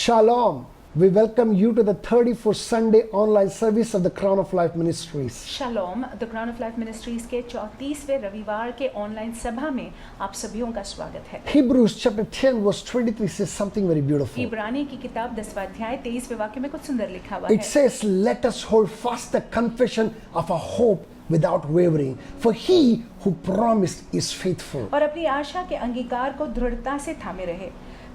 Shalom. We welcome you to the 34th Sunday online service of the Crown of Life Ministries. Shalom the crown of life ministries के 34वें रविवार के online सभा में आप सभी का स्वागत है। Hebrews chapter 10 verse 23 says something very beautiful. इब्रानी की किताब 10वां अध्याय 23वें वाक्य में कुछ सुंदर लिखा हुआ It है। says, "Let us hold fast the confession of our hope without wavering, for he who promised is faithful." और अपनी आशा के अंगीकार को दृढ़ता से थामे रहे,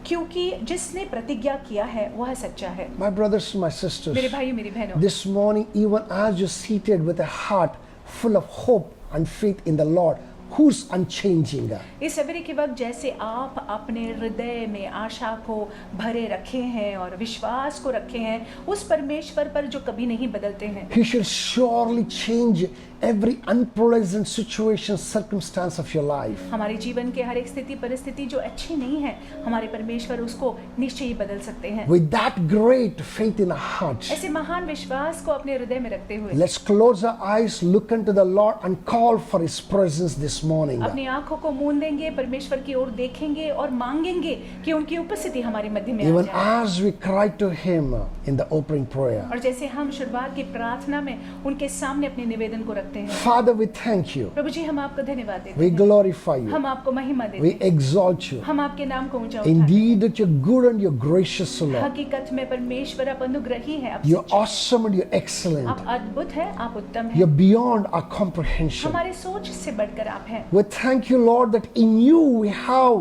क्योंकि जिसने प्रतिज्ञा किया है वह सच्चा है। My brothers and my sisters, मेरे भाइयों मेरी बहनों, this morning, even as you're seated with a heart full of hope and faith in the Lord, who's unchanging. इस सवेरे के वक्त जैसे आप अपने हृदय में आशा को भरे रखे हैं और विश्वास को रखे हैं उस परमेश्वर पर जो कभी नहीं बदलते हैं, He shall surely change every unpleasant situation, circumstance of your life. हमारे जीवन के हर एक स्थिति परिस्थिति जो अच्छी नहीं है, हमारे परमेश्वर उसको निश्चय ही बदल सकते हैं। With that great faith in our hearts, ऐसे महान विश्वास को अपने हृदय में रखते हुए let's close our eyes, look unto the Lord and call for His presence this morning. अपनी आंखों को मूंद देंगे, परमेश्वर की ओर देखेंगे और मांगेंगे कि उनकी उपस्थिति हमारे मध्य में आ Even जाए। as we cry to Him in the opening prayer. और जैसे हम शुरुआत की प्रार्थना में उनके सामने अपने निवेदन को रखते हैं। Father, we thank you. प्रभु जी, हम आपको धन्यवाद देते We हैं, glorify you. हम आपको महिमा देते We हैं, exalt you. हम आपके नाम को ऊंचा उठाते हैं। Indeed that you're good and you're gracious, O Lord. हकीकत में परमेश्वर आप अनुग्रही हैं, आप You're सच्चे हैं, awesome and you're excellent. आप अद्भुत हैं, आप उत्तम You're हैं, beyond our comprehension. हमारे सोच से बढ़कर आप हैं। We thank you, Lord, that in you we have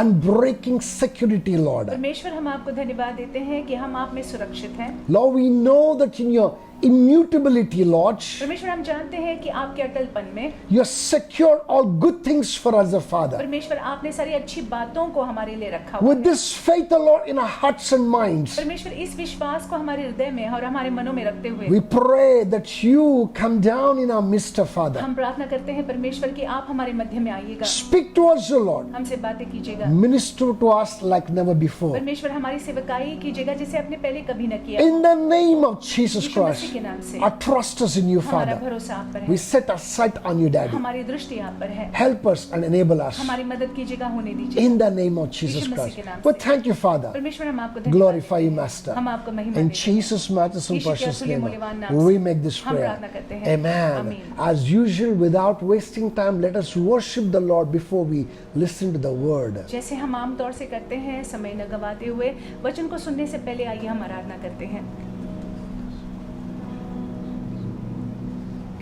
unbreaking security, Lord. परमेश्वर, हम आपको धन्यवाद देते हैं कि हम आप में सुरक्षित हैं। Lord, we know that in your immutability, Lord, परमेश्वर, हम जानते हैं कि आपके अटलपन में you have secured all good things for us, O Father. परमेश्वर आपने सारी अच्छी बातों को हमारे लिए रखा हुआ With है। this faith, O Lord, in our hearts and minds, परमेश्वर, इस विश्वास को हमारे हृदय में और हमारे मनों में रखते हुए we pray that you come down in our midst, O Father. हम प्रार्थना करते हैं परमेश्वर कि आप हमारे मध्य में आइएगा, Speak to us, O Lord. हमसे बातें कीजिएगा। Minister to us like never before. परमेश्वर, हमारी सेवकाई कीजिएगा जैसे आपने पहले कभी न किया। In the name of Jesus Yeshu Masih Christ, के नाम से our trust is in you, हमारा Father. भरोसा आप पर We है, set our sight on you, Daddy. हमारी दृष्टि आप पर है, Help us and enable us. हमारी मदद कीजिएगा, होने दीजिए। In the name of Jesus Yeshu Masih Christ. के नाम We से। thank you, Father. परमेश्वर, हम आपको धन्यवाद Glorify you, देते हैं, Master. हम आपको महिमा In देते हैं। Jesus' matchless and यीशु के precious अतुल्य name, मूल्यवान नाम we से make this हम prayer. प्रार्थना करते हैं। Amen. आमीन। As usual, without wasting time, let us worship the Lord before we listen to the word. जैसे हम आमतौर से करते हैं, समय न गवाते हुए वचन को सुनने से पहले आइए हम आराधना करते हैं।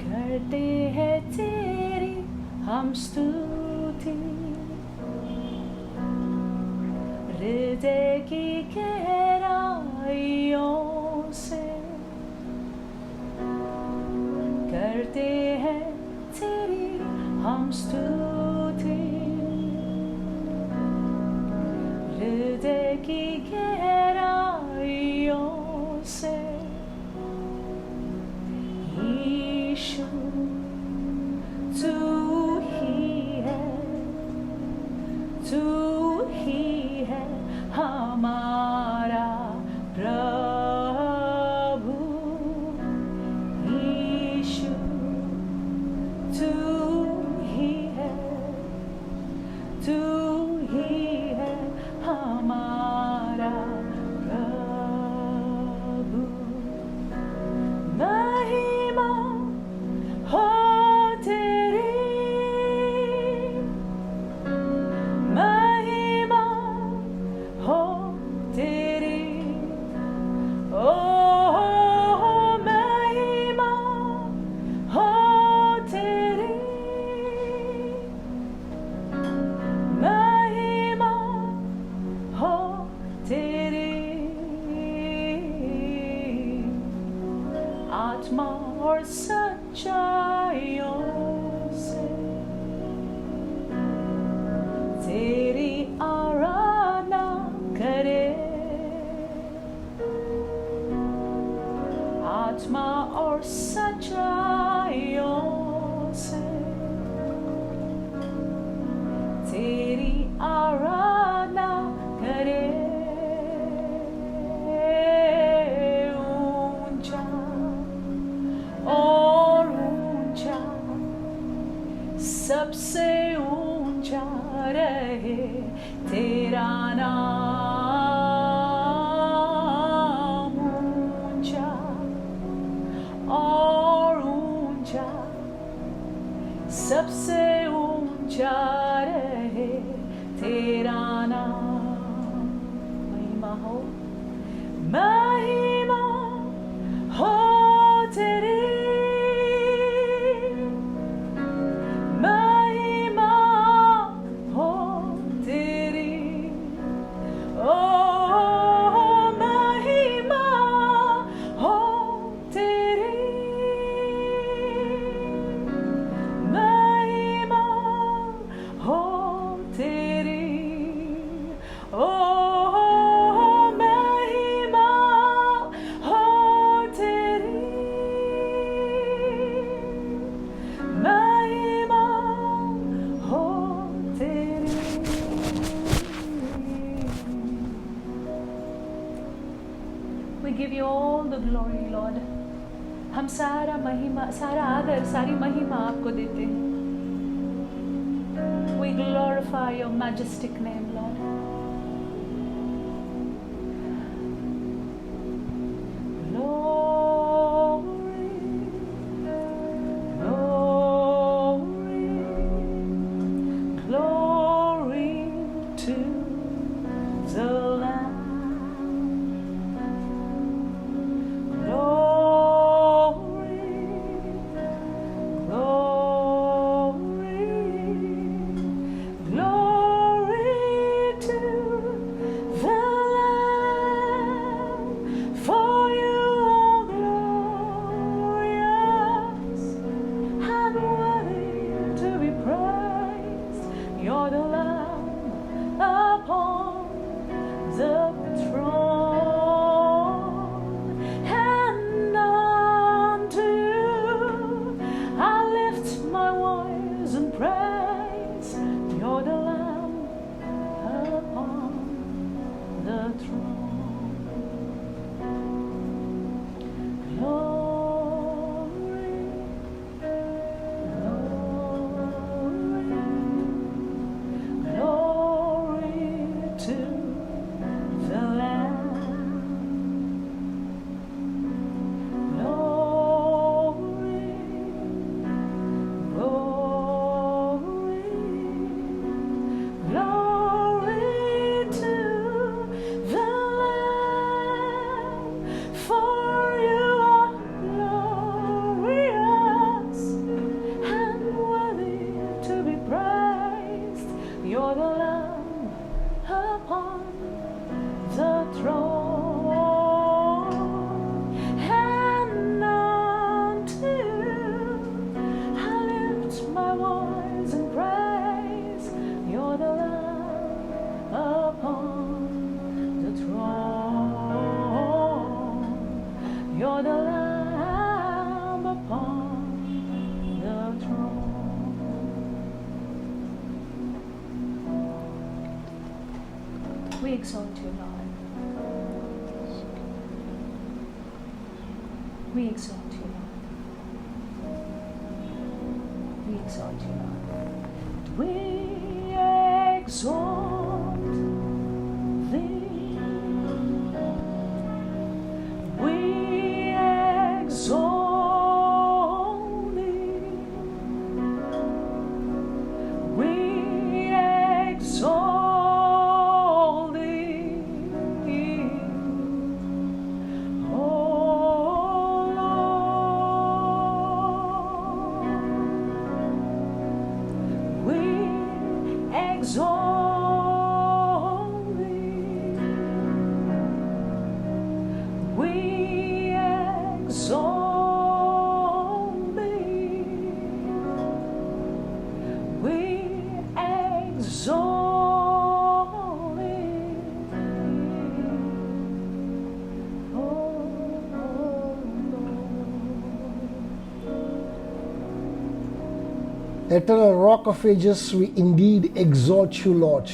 करते हैं तेरी हम स्तुति, हृदय की गहराइयों से करते हैं तेरी हम स्तुति, हृदय की गहराइयों से। यीशु तू ही है हमारा प्रभु। यीशु तू ही है हमारा प्रभु। महिमा हो तेरी, महिमा हो तेरी, ओ महिमा हो तेरी, महिमा हो तेरी। आत्मा और सच्चाइयों से तेरी आराधना करे, आत्मा और सच्चाइयों से तेरी आराधना करे। ऊंचा और ऊंचा, सबसे ऊंचा रहे तेरा नाम। हो, महिमा हो तेरी, महिमा हो तेरी, ओ महिमा हो तेरी, महिमा हो तेरी, ओ महिमा हो तेरी, महिमा हो तेरी। We give you all the glory, Lord. हम सारा महिमा, सारा आदर, सारी महिमा आपको देते हैं. We glorify your majestic name, Lord. Glory, glory, glory to the Lamb. Glory, glory, glory to the Lamb. For you are glorious and worthy to be praised. You're the Lamb upon the throne, and unto you I lift my voice and praise. You're the Lamb upon the throne. Glory, glory, glory to the Lamb. Glory, glory, glory to the Lamb. For you are glorious and worthy to be praised. You're the Lamb upon the throne, and unto I lift my voice and praise. You're the Lamb upon the throne. You're the Lamb upon the throne. We exalt you, Lord. We exalt you, Lord. We exalt you, Lord. We exalt thee. We exalt thee. We exalt thee. Oh Lord, we exalt thee. We exalt thee. We exalt thee. Oh Lord. Eternal Rock of Ages, we indeed exalt you, Lord.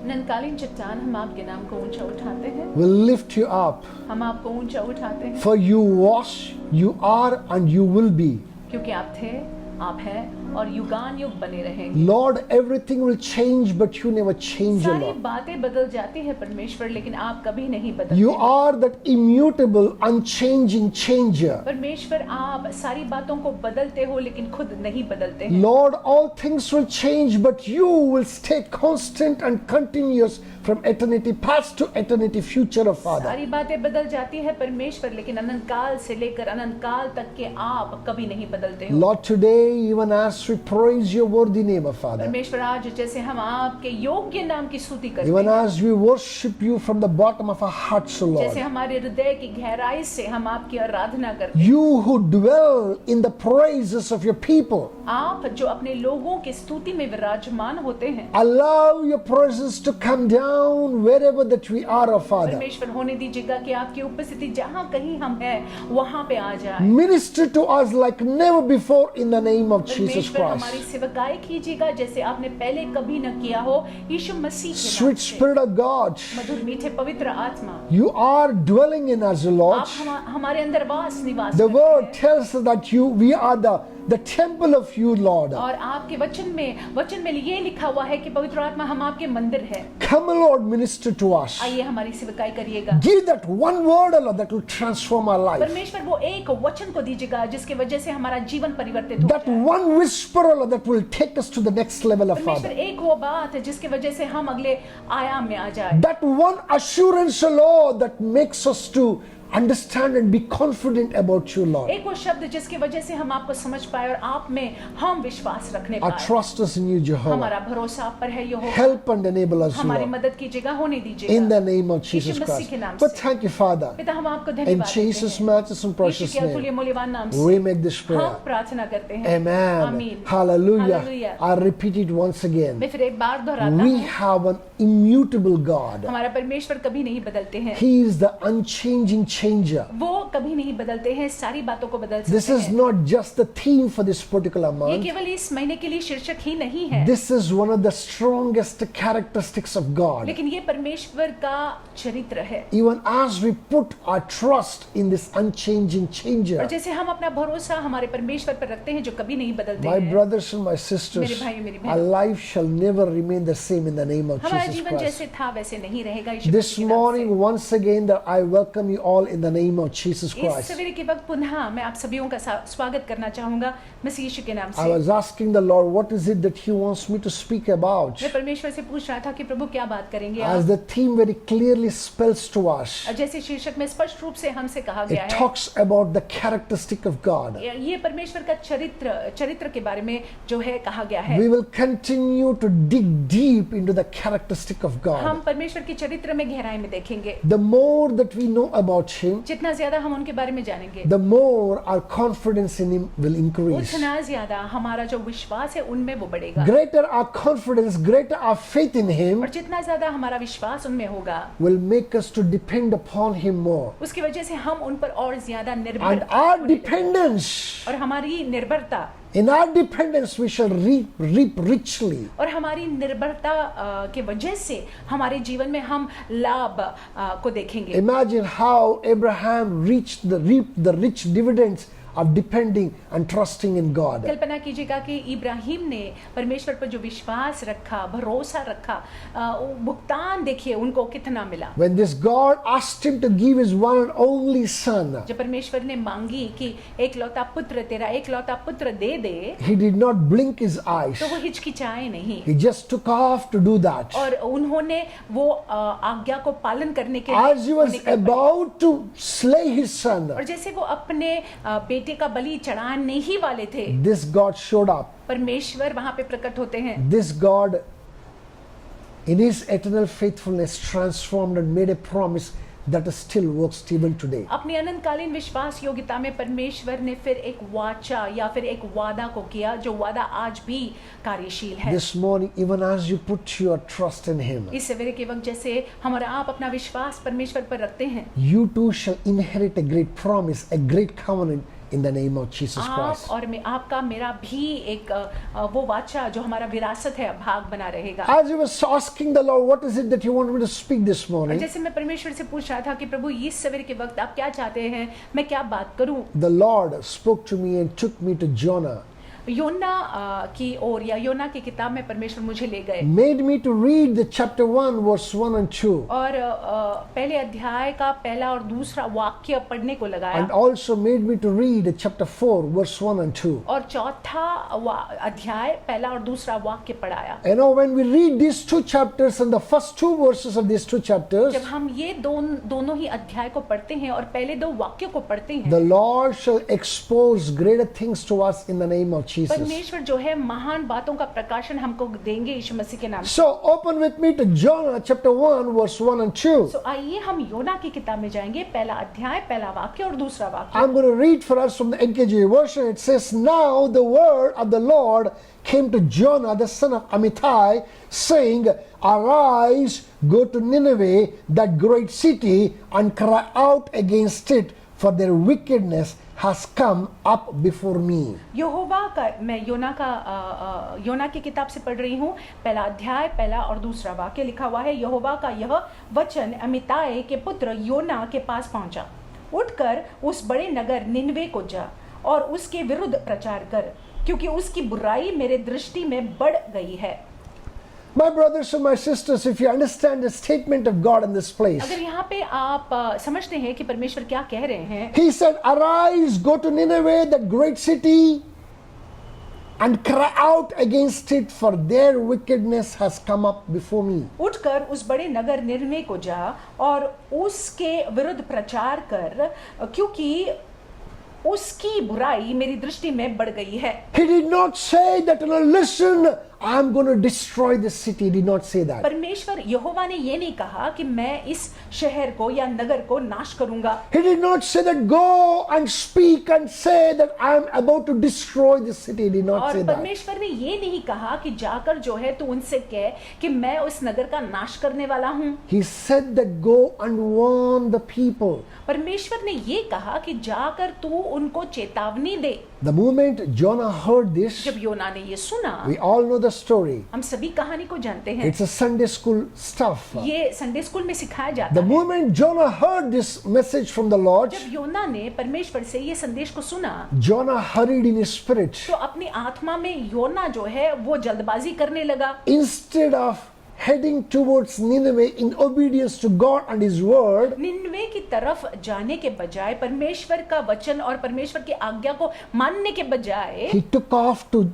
ननकालीन चट्टान, हम आपके नाम को ऊंचा उठाते हैं. We lift you up, हम आपको ऊंचा उठाते हैं, for you was, you are, and you will be. क्योंकि आप थे, आप हैं और युगान युग बने रहेंगे. Lord, everything will change, but you never change, O सारी Lord. बातें बदल जाती है परमेश्वर, लेकिन आप कभी नहीं बदलते. You are that immutable, unchanging changer. परमेश्वर, आप सारी बातों को बदलते हो लेकिन खुद नहीं बदलते हैं. Lord, all things will change, but you will stay constant and continuous from eternity past to eternity future, O Father. सारी बातें बदल जाती है परमेश्वर, लेकिन अनंत काल से लेकर अनंत काल तक के आप कभी नहीं बदलते हो। Lord, today, even as we praise your worthy name, O Father, परमेश्वर आज जैसे हम आपके योग्य नाम की स्तुति करते even हैं, as we worship you from the bottom of our hearts, O Lord, जैसे हमारे हृदय की गहराई से हम आपकी आराधना करते हैं, you who dwell in the praises of your people, आप जो अपने लोगों की स्तुति में विराजमान होते हैं, allow your presence to come down wherever that we are, O Father. परमेश्वर होने दीजिएगा कि आपकी उपस्थिति जहां कहीं हम हैं वहां पे आ जाए। Minister to us like never before in the name of Jesus परमेश्वर हमारी Christ. सेवकाई कीजिएगा जैसे आपने पहले कभी न किया हो, यीशु मसीह के नाम Sweet से। Spirit of God, मधुर मीठे पवित्र आत्मा, you are dwelling in us, O Lord. आप हमारे अंदर निवास The करते word हैं। tells us that we are the temple of you, Lord. और आपके वचन में ये लिखा हुआ है कि पवित्र आत्मा हम आपके मंदिर है। Come, Lord, minister to us. आइए हमारी सेवकाई करिएगा। Give that one word, O Lord, that will transform our life. परमेश्वर वो एक वचन को दीजिएगा जिसके वजह से हमारा जीवन परिवर्तित हो That जाए। one whisper, O Lord, that will take us to the next level of परमेश्वर Father. एक वो बात है जिसके वजह से हम अगले आयाम में आ जाए। That one assurance, O Lord, that makes us to understand and be confident about you, Lord. एक वो शब्द जिसकी वजह से हम आपको समझ पाए और आप में हम विश्वास रखने Our पाए। trust is in you, Jehovah. हमारा भरोसा आप पर है यहोवा। Help and enable us, हमारी Lord. मदद कीजिएगा, होने दीजिएगा। In the name of Yeshu Jesus Masih Christ. के नाम But से। thank you, Father. पिता हम आपको In धन्यवाद देते Jesus' हैं। matchless and यीशु precious के अतुल्य name, मूल्यवान नाम we से make this हम prayer. प्रार्थना करते हैं। Amen. आमीन। Hallelujah. Hallelujah. I repeat it once again. मैं फिर एक बार दोहराता We हूँ, have an immutable God. हमारा परमेश्वर कभी नहीं बदलते हैं। He is the unchanging changer. वो कभी नहीं बदलते हैं, सारी बातों को बदल This सकते is हैं। not just the theme for this particular ये month. केवल इस महीने के लिए शीर्षक ही नहीं है, This is one of the strongest characteristics of God. लेकिन ये परमेश्वर का चरित्र है। Even as we put our trust in this unchanging और changer, जैसे हम अपना भरोसा हमारे परमेश्वर पर रखते हैं जो कभी नहीं बदलते my हैं, brothers and my sisters, मेरे भाइयों, मेरी our बहनों, life shall never remain the same in the name of हमारा Jesus जीवन Christ. जैसे था वैसे नहीं रहेगा। यीशु This मसीह के नाम morning, once again, that I welcome you all in the name of Jesus से। इस Christ. सवेरे के वक्त पुनः मैं आप सभी का स्वागत करना चाहूंगा मसीह यीशु के नाम I से। was asking the Lord, what is it that He wants me to speak about? मैं परमेश्वर से पूछ रहा था कि प्रभु क्या बात करेंगे As आप? the theme very clearly spells to us, और जैसे शीर्षक में स्पष्ट रूप से हमसे कहा गया it है, talks about the characteristic of God. ये परमेश्वर का चरित्र के बारे में जो है कहा गया है। We will continue to dig deep into the characteristic of हम God. परमेश्वर के चरित्र में गहराई में देखेंगे। The more that we know about Him, जितना ज्यादा हम उनके बारे में जानेंगे, the more our confidence in Him will increase. उतना ज्यादा हमारा जो विश्वास है उनमें वो बढ़ेगा। Greater our confidence, greater our faith in Him और जितना ज्यादा हमारा विश्वास उनमें होगा, will make us to depend upon Him more. उसकी वजह से हम उन पर और ज्यादा And निर्भर our होने लगेंगे। dependence, और हमारी निर्भरता in our dependence we shall reap richly. और हमारी निर्भरता के वजह से हमारे जीवन में हम लाभ को देखेंगे। Imagine how Abraham reaped the rich dividends of depending and trusting in God. कल्पना कीजिएगा कि इब्राहिम ने परमेश्वर पर जो विश्वास रखा, भरोसा रखा, भुगतान देखिए उनको कितना मिला। When this God asked him to give his one and only son, जब परमेश्वर ने मांगी कि तेरा एकलौता पुत्र दे दे, he did not blink his eyes. तो वो हिचकिचाए नहीं He just took off to do that. और उन्होंने वो आज्ञा को पालन करने के As he was निकल पड़े। about to slay his son, और जैसे वो अपने बेटे का बलि चढ़ाने ही वाले थे, this God showed up. परमेश्वर वहां पे प्रकट होते हैं। This God, in his eternal faithfulness, transformed and made a promise that still works even today. अपनी अनंतकालीन विश्वास योग्यता में परमेश्वर ने फिर एक वाचा या फिर एक वादा को किया जो वादा आज भी कार्यशील है। This morning, even as you put your trust in him, इस सवेरे के वक्त जैसे हमारा आप अपना विश्वास परमेश्वर पर रखते हैं, you too shall inherit a great promise, a great covenant in the name of Jesus आप Christ. और मैं आपका मेरा भी एक वो वाचा जो हमारा विरासत है भाग बना रहेगा। As I was asking the Lord, what is it that you want me to speak this और morning? जैसे मैं परमेश्वर से पूछ रहा था कि प्रभु इस सवेरे के वक्त आप क्या चाहते हैं, मैं क्या बात करूं, The Lord spoke to me and took me to Jonah. योना की ओर या योना की किताब में परमेश्वर मुझे ले गए made me to read the chapter 1 verse 1 and 2 और पहले अध्याय का पहला और दूसरा वाक्य पढ़ने को लगाया and also made me to read chapter 4 verse 1 and 2. और चौथा अध्याय पहला और दूसरा वाक्य पढ़ाया। When we read these two chapters and the first two verses of these two chapters, जब हम ये दोनों ही अध्याय को पढ़ते हैं और पहले दो वाक्यों को पढ़ते हैं, the Lord shall expose greater things to us in the name of Jesus. परमेश्वर जो है महान बातों का प्रकाशन हमको देंगे यीशु मसीह के नाम से। So open with me to Jonah chapter 1 verse 1 and 2. So आइए हम योना की किताब में जाएंगे, पहला अध्याय पहला वाक्य और दूसरा वाक्य। I'm going to read for us from the NKJV version. It says, "Now the word of the Lord came to Jonah the son of Amittai, saying, Arise, go to Nineveh, that great city, and cry out against it, for their wickedness has come up before me." यहोवा का, मैं योना की किताब से पढ़ रही हूँ, पहला अध्याय पहला और दूसरा वाक्य लिखा हुआ है। यहोवा का यह वचन अमिताय के पुत्र योना के पास पहुंचा। उठकर उस बड़े नगर निनवे को जा और उसके विरुद्ध प्रचार कर, क्योंकि उसकी बुराई मेरे दृष्टि में बढ़ गई है। My brothers and my sisters, if you understand the statement of God in this place, अगर यहाँ पे आप समझते हैं कि परमेश्वर क्या कह रहे हैं, He said, "Arise, go to Nineveh, that great city, and cry out against it, for their wickedness has come up before me." उठकर उस बड़े नगर निनवे को जा और उसके विरुद्ध प्रचार कर, क्योंकि उसकी बुराई मेरी दृष्टि में बढ़ गई है। He did not say that, listen, I'm going to destroy this city. He did not say that. परमेश्वर यहोवा ने ये नहीं कहा कि मैं इस शहर को या नगर को नाश करूंगा। He did not say that, go and speak and say that I'm about to destroy this city. He did not say और that. परमेश्वर ने ये नहीं कहा कि जाकर जो है तू उनसे कह कि मैं उस नगर का नाश करने वाला हूँ। He said that, go and warn the people. परमेश्वर ने ये कहा कि जाकर तू उनको चेतावनी दे। The moment Jonah heard this, जब योना ने ये सुना, we all know the story. हम सभी कहानी को जानते हैं, It's a Sunday school stuff. ये संडे स्कूल में सिखाया जाता The है। moment Jonah heard this message from the Lord, जब योना ने परमेश्वर से ये संदेश को सुना, Jonah hurried in his spirit. तो अपनी आत्मा में योना जो है वो जल्दबाजी करने लगा। Instead of heading towards Nineveh in obedience to God and His word, निन्वे की तरफ जाने के बजाय, परमेश्वर का वचन और परमेश्वर की आज्ञा को मानने के बजाय, he took off to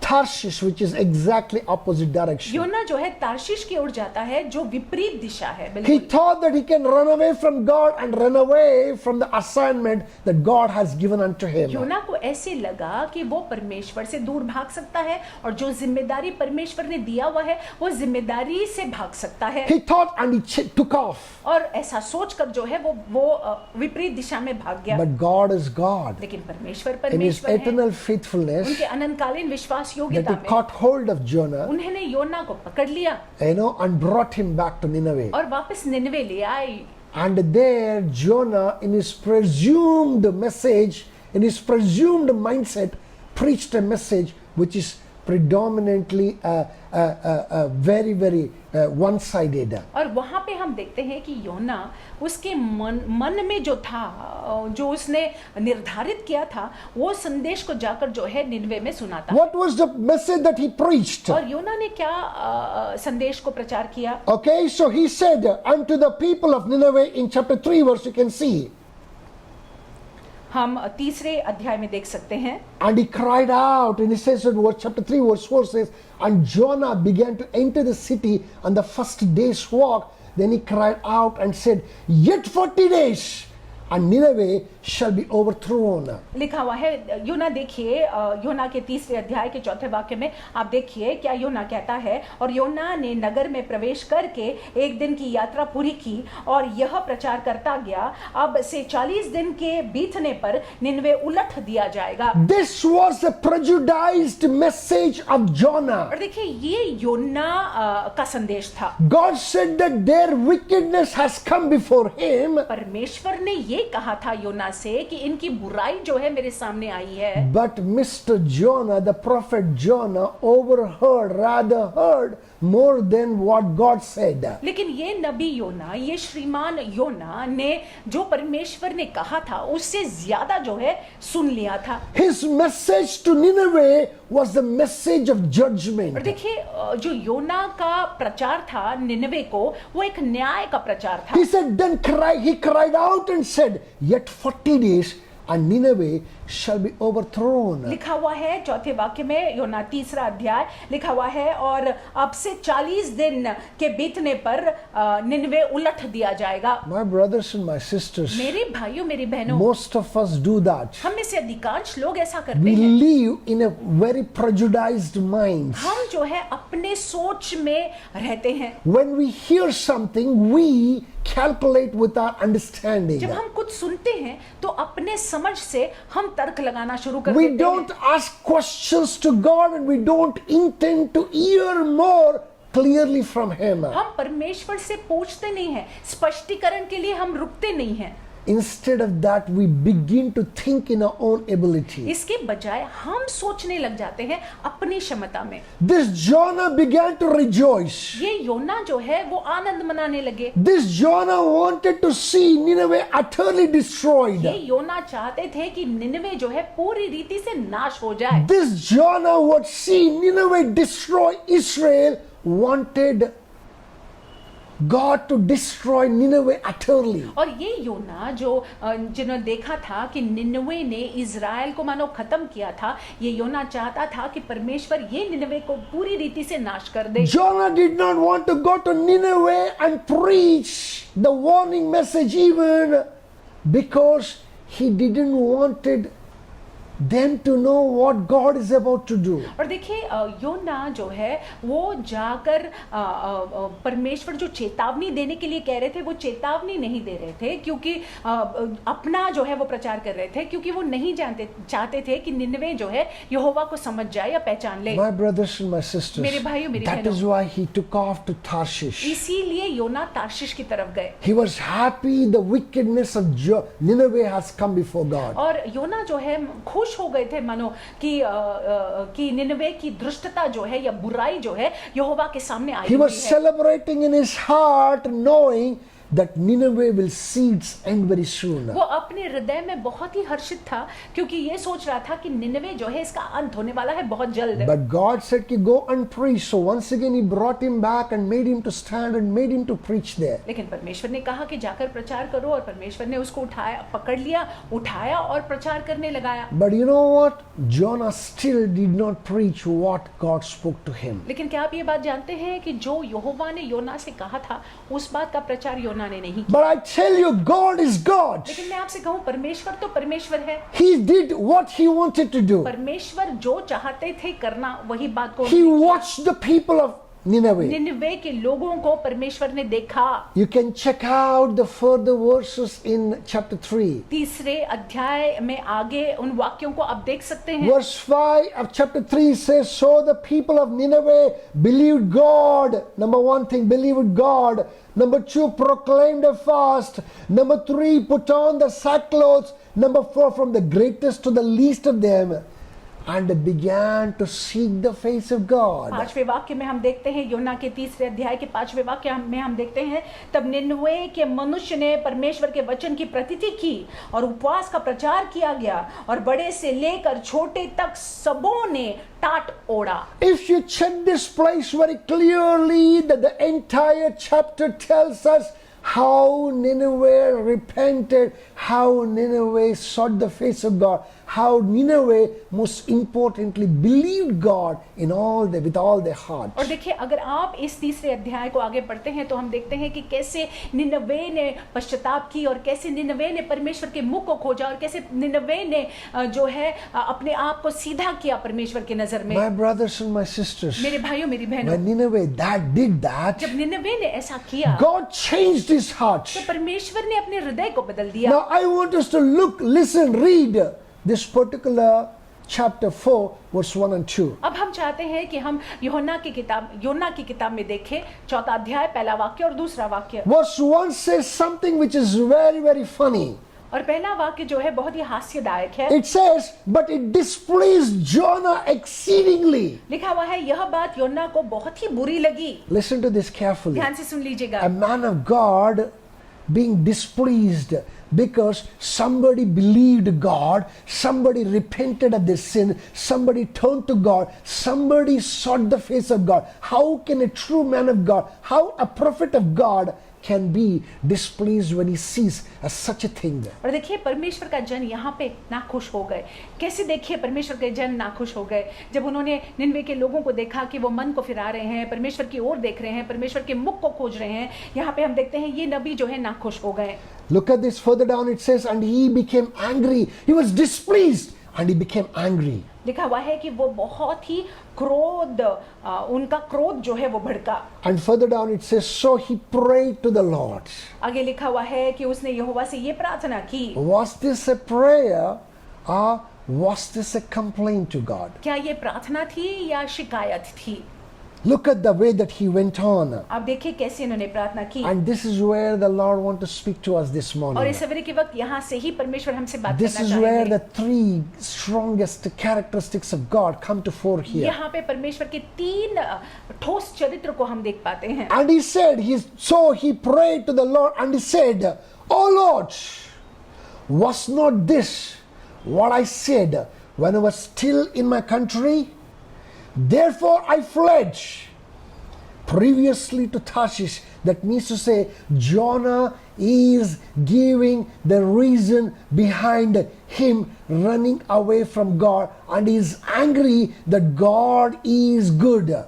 Tarshish, which is exactly opposite direction. योना जो है तार्शीश की ओर जाता है, जो विपरीत दिशा है। He बिल्कुल thought that he can run away from God and run away from the assignment that God has given unto him. योना को ऐसे लगा कि वो परमेश्वर से दूर भाग सकता है और जो जिम्मेदारी परमेश्वर ने दिया हुआ है वो जिम्मेदारी से भाग सकता है। He thought and he took off. और ऐसा सोचकर जो है वो विपरीत दिशा में भाग गया। But God is God. लेकिन परमेश्वर In His परमेश्वर है, eternal faithfulness, उनके अनंतकालीन विश्वास that योग्यता He में caught hold of Jonah, उन्होंने योना को पकड़ लिया and brought him back to Nineveh. और वापस निनवे ले आए। And there, Jonah, in his presumed message, in his presumed mindset, preached a message which is predominantly very, very one-sided. और वहां पे हम देखते हैं कि योना उसके मन में जो था, जो उसने निर्धारित किया था, वो संदेश को जाकर जो है निनवे में सुनाता। What was the message that he preached? और योना ने क्या संदेश को प्रचार किया? Okay, so he said unto the people of Nineveh in chapter 3 verse you can see. हम तीसरे अध्याय में देख सकते हैं। And he cried out, and he says in chapter 3 verse 4 says, and Jonah began to enter the city on the first day's walk. Then he cried out and said, yet 40 days and Nineveh shall be overthrown. लिखा हुआ है, योना देखिए, योना के तीसरे अध्याय के चौथे वाक्य में आप देखिए क्या योना कहता है। और योना ने नगर में प्रवेश करके एक दिन की यात्रा पूरी की और यह प्रचार करता गया, अब से 40 दिन के बीतने पर निनवे उलट दिया जाएगा। This was the prejudiced message of Jonah. और देखिए ये योना का संदेश था। God said that their wickedness has come before him, परमेश्वर ने ये ये कहा था योना से कि इनकी बुराई जो है मेरे सामने आई है, But Mr. Jonah, the prophet Jonah, overheard, rather heard more than what God said. लेकिन ये नबी योना, ये श्रीमान योना ने जो परमेश्वर ने कहा था उससे ज्यादा जो है सुन लिया था। His message to Nineveh was the message of और judgment. देखिए जो योना का प्रचार था निनवे को, वो एक न्याय का प्रचार था। He said, he cried out and said, yet 40 days and Nineveh shall be overthrown. लिखा हुआ है चौथे वाक्य में, योना 3 अध्याय लिखा हुआ है, और अब से 40 दिन के बीतने पर निनवे उलट दिया जाएगा। My brothers and my sisters, मेरे भाइयों मेरी बहनों, most of us do that. हम में से अधिकांश लोग ऐसा करते We हैं। live in a very prejudiced mind. हम जो है अपने सोच में रहते हैं। When we hear something, we calculate with our understanding. जब हम कुछ सुनते हैं तो अपने समझ से हम तर्क लगाना शुरू कर We देते don't हैं। ask questions to God and we don't intend to hear more clearly from Him. हम परमेश्वर से पूछते नहीं हैं, स्पष्टीकरण के लिए हम रुकते नहीं हैं। Instead of that, we begin to think in our own ability. इसके बजाय हम सोचने लग जाते हैं अपनी क्षमता में। This Jonah began to rejoice. ये योना जो है वो आनंद मनाने लगे। This Jonah wanted to see Nineveh utterly destroyed. ये योना चाहते थे कि निनवे जो है पूरी रीति से नाश हो जाए। This Jonah would see Nineveh destroy Israel, wanted God to destroy Nineveh utterly. और ये योना जो जिन्होंने देखा था कि निनवे ने इज़राइल को मानो खत्म किया था, ये योना चाहता था कि परमेश्वर ये निनवे को पूरी रीति से नाश कर दे। Jonah did not want to go to Nineveh and preach the warning message even because he didn't wanted them to know what God is about to do. और देखिए योना जो है वो जाकर परमेश्वर जो चेतावनी देने के लिए कह रहे थे वो चेतावनी नहीं दे रहे थे, क्योंकि अपना जो है वो प्रचार कर रहे थे, क्योंकि वो नहीं चाहते थे कि निनवे जो है यहोवा को समझ जाए या पहचान ले। My brothers and my sisters, मेरे भाइयों मेरी that बहनों, is why he took off to Tarshish. इसीलिए योना तार्शिश की तरफ गए। He was happy the wickedness of Nineveh has come before God. और योना जो है खुश हो गए थे मानो कि निनवे की दुष्टता जो है या बुराई जो है यहोवा के सामने आई He was हुई है। celebrating in his heart knowing that Nineveh will see its end very soon. वो अपने हृदय में बहुत ही हर्षित था क्योंकि ये सोच रहा था कि निनवे जो है इसका अंत होने वाला है बहुत जल्द। But God said कि go and preach. So once again he brought him back and made him to stand and made him to preach there. लेकिन परमेश्वर ने कहा कि जाकर प्रचार करो, और परमेश्वर ने उसको पकड़ लिया, उठाया और प्रचार करने लगाया। But you know what? Jonah still did not preach what God spoke to him. लेकिन क्या आप ये बात जानते हैं कि जो यहोवा ने योना से कहा था उस बात का प्रचार योना ने नहीं किया। But I tell you, God is God. लेकिन मैं आपसे कहूँ परमेश्वर तो परमेश्वर है। He did what he wanted to do. परमेश्वर जो चाहते थे करना वही बात को He watched the people of Nineveh. Nineveh के लोगों को परमेश्वर ने देखा। You can check out the further verses in chapter 3. 3 अध्याय में आगे उन वाक्यों को आप देख सकते हैं। Verse 5 of chapter 3 says, so the people of Nineveh believed God. Number one thing, believed God. Number 2, proclaimed a fast. Number 3, put on the sackcloth. Number 4, from the greatest to the least of them, and began to seek the face of God. 5वें वाक्य में हम देखते हैं, योना के 3 अध्याय के 5वें वाक्य में हम देखते हैं, तब निनवे के मनुष्य ने परमेश्वर के वचन की प्रतीति की और उपवास का प्रचार किया गया, और बड़े से लेकर छोटे तक सबों ने टाट ओढ़ा। If you check this place very clearly, that the entire chapter tells us how Nineveh repented, how Nineveh sought the face of God, how Nineveh most importantly believed God in with all their heart. और देखिए अगर आप इस 3 अध्याय को आगे पढ़ते हैं तो हम देखते हैं कि कैसे निनवे ने पश्चाताप की, और कैसे निनवे ने परमेश्वर के मुख को खोजा, और कैसे निनवे ने जो है अपने आप को सीधा किया परमेश्वर की नजर में। My brothers and my sisters, मेरे भाइयों मेरी बहनों, when Nineveh did that, जब निनवे ने ऐसा किया God changed his heart. तो परमेश्वर ने अपने हृदय को बदल दिया। Now I want us to look, listen, read this particular chapter 4 verse 1 and 2. अब हम चाहते हैं कि हम योना की किताब में देखें 4 अध्याय पहला वाक्य और दूसरा वाक्य। Verse 1 says something which is very, very funny. और पहला वाक्य जो है बहुत ही हास्यदायक है। It says, but it displeased Jonah exceedingly. लिखा हुआ है यह बात योना को बहुत ही बुरी लगी। Listen to this carefully. ध्यान से सुन लीजिएगा। A man of God being displeased because somebody believed God, somebody repented of their sin, somebody turned to God, somebody sought the face of God. How can a true man of God, how a prophet of God can be displeased when he sees such a thing? और देखिए परमेश्वर का जन यहाँ पे नाखुश हो गए। कैसे देखिए परमेश्वर के जन नाखुश हो गए जब उन्होंने निनवे के लोगों को देखा कि वो मन को फिरा रहे हैं, परमेश्वर की ओर देख रहे हैं, परमेश्वर के मुख को खोज रहे हैं। यहाँ पे हम देखते हैं ये नबी जो है नाखुश हो गए। Look at this further down, it says, and he became angry. He was displeased and he became angry. लिखा हुआ है कि वो बहुत ही उनका क्रोध जो है वो भड़का। And further down it says, so he prayed to the Lord. आगे लिखा हुआ है कि उसने यहोवा से ये प्रार्थना की। Was this a prayer or was this a complaint to God? क्या ये प्रार्थना थी या शिकायत थी? Look at the way that he went on. आप देखिए कैसे इन्होंने प्रार्थना की। And this is where the Lord wants to speak to us this और morning. इस सवेरे के वक्त यहाँ से ही परमेश्वर हमसे बात This करना is where चाहेंगे। the three strongest characteristics of God come to fore here. यहाँ पे परमेश्वर के 3 ठोस चरित्र को हम देख पाते हैं। And he said, so he prayed to the Lord and he said, "O Lord, was not this what I said when I was still in my country? Therefore I fled previously to Tarshish." That means to say, Jonah is giving the reason behind him running away from God, and he is angry that God is good.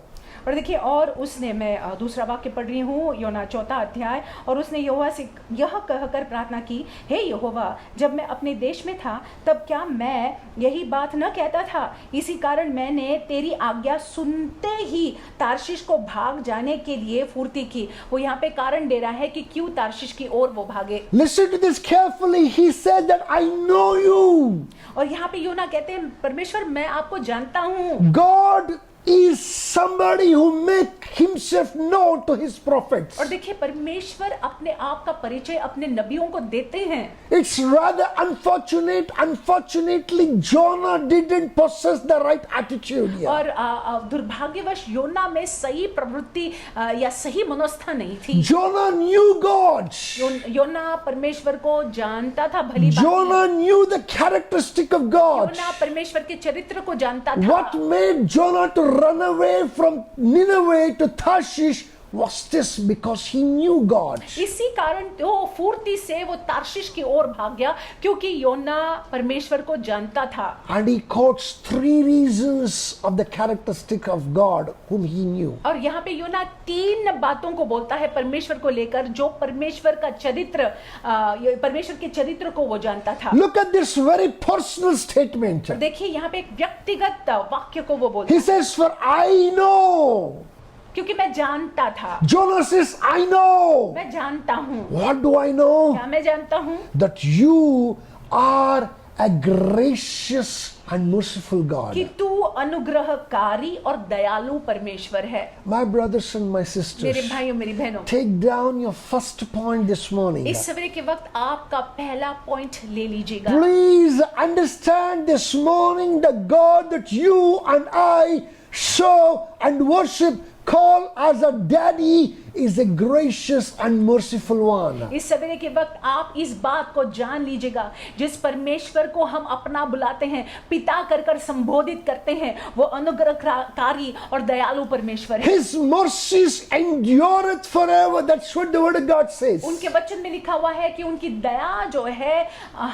और देखिए और उसने, मैं दूसरा वाक्य पढ़ रही हूँ, योना 4 अध्याय, और उसने यहोवा से यह कहकर प्रार्थना की, हे यहोवा, जब मैं अपने देश में था तब क्या मैं यही बात न कहता था? इसी कारण मैंने तेरी आज्ञा सुनते ही तार्शिश को भाग जाने के लिए फुर्ती की। वो यहाँ पे कारण दे रहा है कि क्यों तार्शिश की ओर वो भागे। Listen to this carefully. He said that I know you. और यहाँ पे योना कहते हैं, परमेश्वर मैं आपको जानता हूँ। God is somebody who make himself known to his prophets. और देखिए परमेश्वर अपने आप का परिचय अपने नबियों को देते हैं। It's rather unfortunately Jonah didn't possess the right attitude here. और दुर्भाग्यवश योना में सही प्रवृत्ति या सही मनोस्था नहीं थी। Jonah knew God. योना परमेश्वर को जानता था भली भांति। Jonah knew the characteristic of God. योना परमेश्वर के चरित्र को जानता था। What made Jonah to run away from Nineveh to Tarshish was this, because he knew God. इसी कारण तो फुर्ती से वो तार्शिश की ओर भाग गया क्योंकि योना परमेश्वर को जानता था। And he quotes 3 reasons of the characteristic of God whom he knew. और यहाँ पे योना 3 बातों को बोलता है परमेश्वर को लेकर जो परमेश्वर का चरित्र, परमेश्वर के चरित्र को वो जानता था। Look at this very personal statement. देखिए यहाँ पे एक व्यक्तिगत वाक्य को वो बोलता He है। says, for I know. क्योंकि मैं जानता था। Jonah says, I know. मैं जानता हूँ। What do I know? क्या मैं जानता हूँ? That you are a gracious and merciful God. कि तू अनुग्रहकारी और दयालु परमेश्वर है। My brothers and my मेरे sisters, भाइयों मेरी बहनों, take down your first point this morning. इस सवेरे के वक्त आपका पहला पॉइंट ले लीजिएगा। Please understand this morning the God that you and I serve and worship, call as a daddy, is a gracious and merciful one. इस सवेरे के वक्त आप इस बात को जान लीजिएगा, जिस परमेश्वर को हम अपना बुलाते हैं, पिता कर कर संबोधित करते हैं, वो अनुग्रहकारी और दयालु परमेश्वर है। His mercies endureth forever. That's what the word of God says. उनके वचन में लिखा हुआ है कि उनकी दया जो है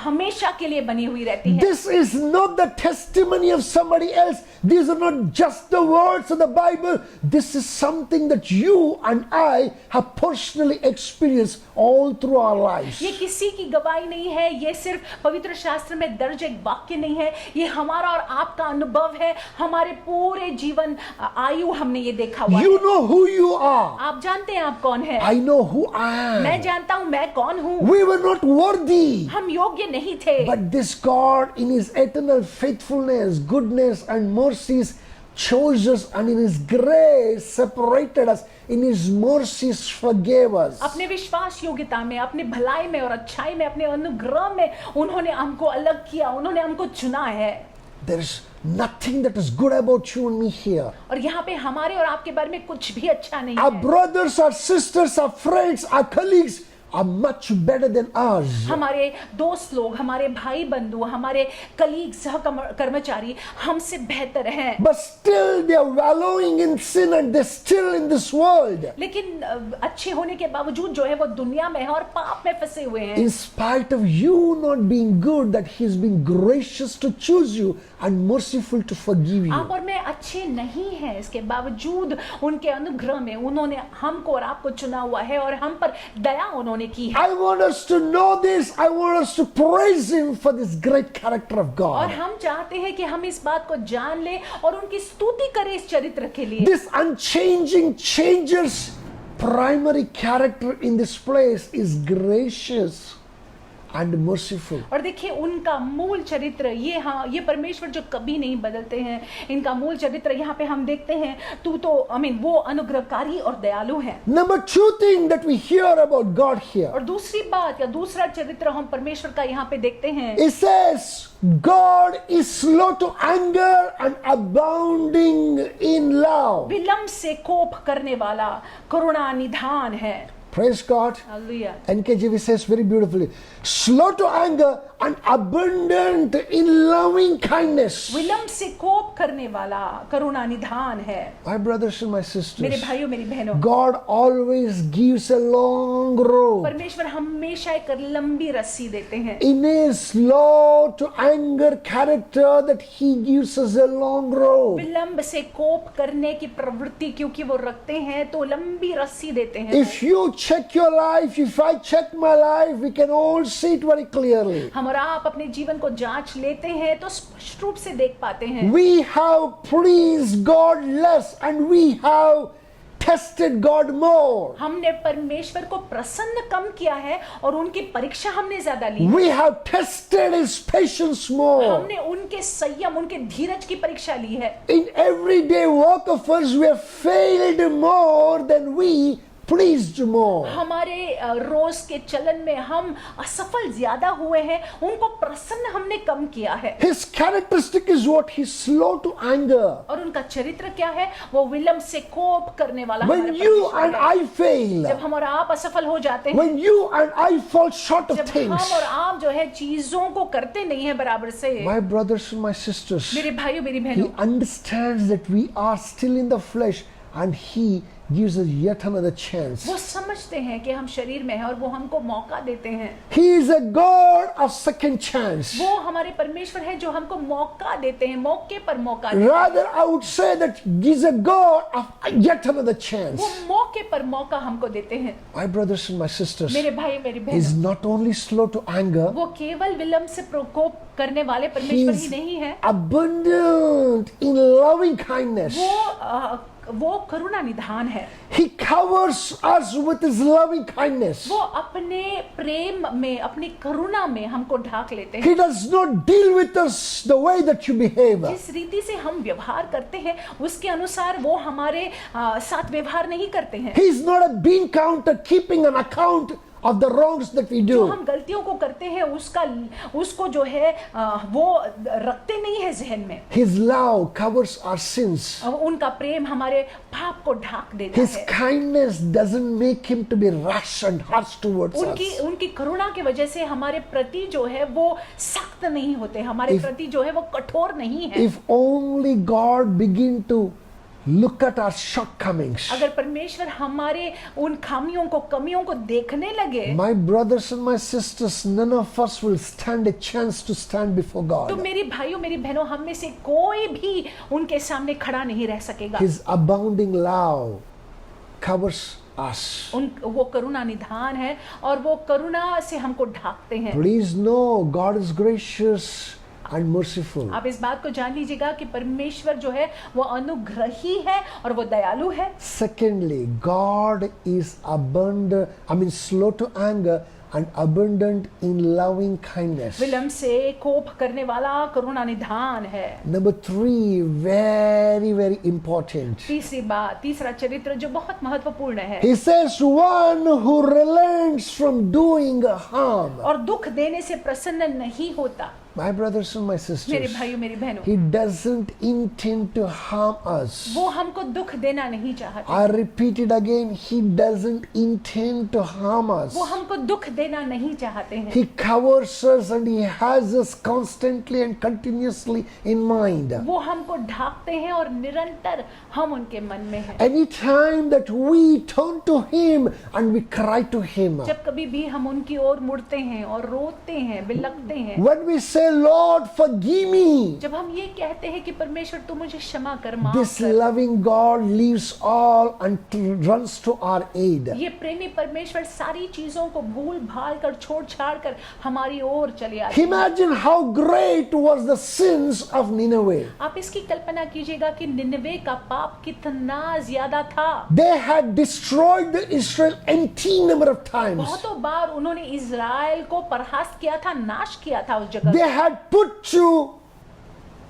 हमेशा के लिए बनी हुई रहती है। This is not the testimony of somebody else. These are not just the words of the Bible. This is something that you and I have personally experienced all through our lives. ये किसी की गवाही नहीं है, ये सिर्फ पवित्र शास्त्र में दर्ज एक वाक्य नहीं है, ये हमारा और आपका अनुभव है। हमारे पूरे जीवन आयु हमने ये देखा हुआ You है। know who you are. आप जानते हैं आप कौन है? I know who I मैं am. जानता हूँ मैं कौन हूँ। We were not worthy. हम योग्य नहीं थे, But this God in his eternal faithfulness, goodness and mercies chose us and in His grace separated us. In His mercies forgave us. अपने विश्वास योग्यता में, अपने भलाई में और अच्छाई में, अपने अनुग्रह में उन्होंने हमको अलग किया, उन्होंने हमको चुना है। There is nothing that is good about you and me here. और यहाँ पे हमारे और आपके बारे में कुछ भी अच्छा नहीं Our है। brothers, our sisters, our friends, our colleagues are much better than us. हमारे दोस्त लोग, हमारे भाई बंधु, हमारे कलीग, सह कर्मचारी हमसे बेहतर हैं। But still they are wallowing in sin and they're still in this world. लेकिन अच्छे होने के बावजूद जो है वो दुनिया में है और पाप में फंसे हुए हैं। In spite of you not being good, that He's been gracious to choose you and merciful to forgive you. आप और मैं अच्छे नहीं हैं, इसके बावजूद उनके अनुग्रह में उन्होंने हमको और आपको चुना हुआ है और हम पर दया उन्होंने की है। I want us to know this. I want us to praise Him for this great character of और God. हम चाहते हैं कि हम इस बात को जान लें और उनकी स्तुति करें इस चरित्र के लिए। This unchanging changes primary character in this place is gracious and merciful. और देखिए उनका मूल चरित्र ये परमेश्वर जो कभी नहीं बदलते हैं, इनका मूल चरित्र यहाँ पे हम देखते हैं वो अनुग्रहकारी और दयालु हैं। Number two thing that we hear about God here. और दूसरी बात या दूसरा चरित्र हम परमेश्वर का यहाँ पे देखते हैं। It says God is slow to anger and abounding in love. विलंब से कोप करने वाला, करुणा निधान है। Praise God. Hallelujah. NKJV says very beautifully, slow to anger and abundant in loving kindness. विलंब से कोप करने वाला, करुणा निधान है। My brothers and my मेरे sisters, भाइयों मेरी बहनों, God always gives a long rope. परमेश्वर हमेशा एक लंबी रस्सी देते हैं। In His slow to anger character, that He gives us a long rope. विलंब से कोप करने की प्रवृत्ति क्योंकि वो रखते हैं तो लंबी रस्सी देते हैं। If you check your life, if I check my life, we can all see it very clearly. हम और आप अपने जीवन को जांच लेते हैं तो स्पष्ट रूप से देख पाते हैं। We have pleased God less and we have tested God more. हमने परमेश्वर को प्रसन्न कम किया है और उनकी परीक्षा हमने ज्यादा ली है। We have tested His patience more. हमने उनके संयम, उनके धीरज की परीक्षा ली है। In everyday walk of us, we have failed more than we pleased more. हमारे रोज के चलन में हम असफल ज्यादा हुए हैं, उनको प्रसन्न हमने कम किया है। His characteristic is what? He's slow to anger. और उनका चरित्र क्या है? वो विलंब से कोप करने वाला। When हमारे you परमेश्वर and है। I fail, जब हम और आप असफल हो जाते हैं, when you and I fall short of जब हम things, और आप जो है चीजों को करते नहीं है बराबर से, my brothers and my sisters, मेरे भाइयों मेरी बहनों, He understands that we are still in the flesh and He gives us yet another chance. वो समझते हैं कि हम शरीर में हैं और वो हमको मौका देते हैं। He is a God of second chance. वो हमारे परमेश्वर है जो हमको मौका देते हैं, मौके पर मौका देते हैं। Rather, I would say that He is a God of yet another chance. वो मौके पर मौका हमको देते हैं। My brothers and my sisters, मेरे भाई मेरी He is बहनों, not only slow to anger, वो केवल विलंब से प्रकोप करने वाले He परमेश्वर ही is नहीं है, abundant in loving kindness. वो करुणा निधान है। He covers us with His loving kindness. वो अपने प्रेम में, अपनी करुणा में हमको ढाक लेते हैं। He does not deal with us the way that you behave. जिस रीति से हम व्यवहार करते हैं उसके अनुसार वो हमारे साथ व्यवहार नहीं करते हैं। He is not a bean counter keeping an account of the wrongs that we जो do. हम गलतियों को करते हैं उसको जो है वो रखते नहीं है जहन में। His love covers our sins. उनका प्रेम हमारे पाप को ढाक देता His है। kindness doesn't make Him to be rash and harsh towards us. उनकी करुणा की वजह से हमारे प्रति जो है वो सख्त नहीं होते, हमारे प्रति जो है वो कठोर नहीं है। If only God begin to look at our shortcomings, अगर परमेश्वर हमारे उन खामियों को, कमियों को देखने लगे, my brothers and my sisters, none of us will stand a chance to stand before तो God. मेरे भाइयों मेरी बहनों, हम में से कोई भी उनके सामने खड़ा नहीं रह सकेगा। His abounding love covers us. वो करुणा निधान है और वो करुणा से हमको ढाकते हैं। Please know God is gracious and merciful. आप इस बात को जान लीजिएगा कि परमेश्वर जो है वो अनुग्रही है और वो दयालु है। Secondly, God is slow to anger and abundant in loving kindness. विलम्ब से कोप करने वाला करुणा निधान है। Number 3, very, very important. तीसरी बात, तीसरा चरित्र जो बहुत महत्वपूर्ण है, He says, one who relents from doing harm. और दुख देने से प्रसन्न नहीं होता। My brothers and my मेरे sisters, भाइयों मेरी बहनों, he doesn't intend to harm us. वो हमको दुख देना नहीं चाहते। I repeat it again, he doesn't intend to harm us. वो हमको दुख देना नहीं चाहते हैं। He covers us and he has us constantly and continuously in mind. वो हमको ढांकते हैं और निरंतर हम उनके मन में हैं। Anytime that we turn to him and we cry to him, जब कभी भी हम उनकी ओर मुड़ते हैं और रोते हैं, बिलखते हैं, when we say, Lord, forgive me, जब हम ये कहते हैं कि परमेश्वर तू मुझे क्षमा कर, माफ this कर, loving God leaves all and runs to our aid. ये प्रेमी परमेश्वर सारी चीजों को भूल भाल कर, छोड़ छाड़ कर हमारी ओर चले आते हैं। Imagine how great was the sins of Nineveh. आप इसकी कल्पना कीजिएगा कि निनवे का पाप कितना ज्यादा था। They had destroyed the Israel n number of times. बहुतों बार उन्होंने इज़राइल को परास्त किया था, नाश किया था उस जगह। They had put to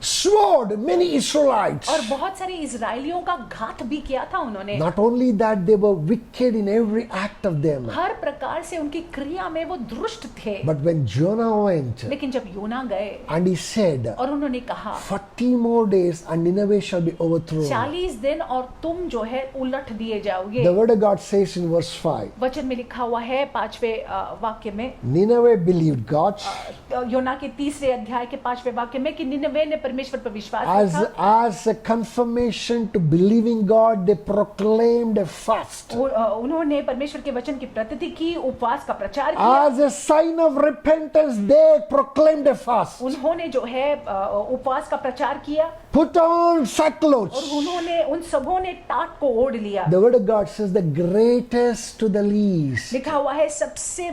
sword many Israelites. और बहुत सारे इजरायलियों का घात भी किया था उन्होंने। Not only that, they were wicked in every act of them. हर प्रकार से उनकी क्रिया में वो दुष्ट थे। But when Jonah went लेकिन जब योना गए and he said, और उन्होंने कहा 40 more days and Nineveh shall be overthrown. 40 दिन और तुम जो है उलट दिए जाओगे। The word of God says in verse 5, वचन में लिखा हुआ है 5वें वाक्य में, Nineveh believed God. योना के 3 अध्याय के 5वें वाक्य में कि निनवे ने परमेश्वर पर विश्वास रखा। As a confirmation to believing God, they proclaimed a fast. उन्होंने परमेश्वर के वचन की प्रतिति की, उपवास का प्रचार किया। As a sign of repentance, they proclaimed a fast. उन्होंने जो है उपवास का प्रचार किया Put on sackcloth. और उन्होंने उन सबों ने टाट को ओढ़ लिया। The word of God says the greatest to the least. लिखा हुआ है सबसे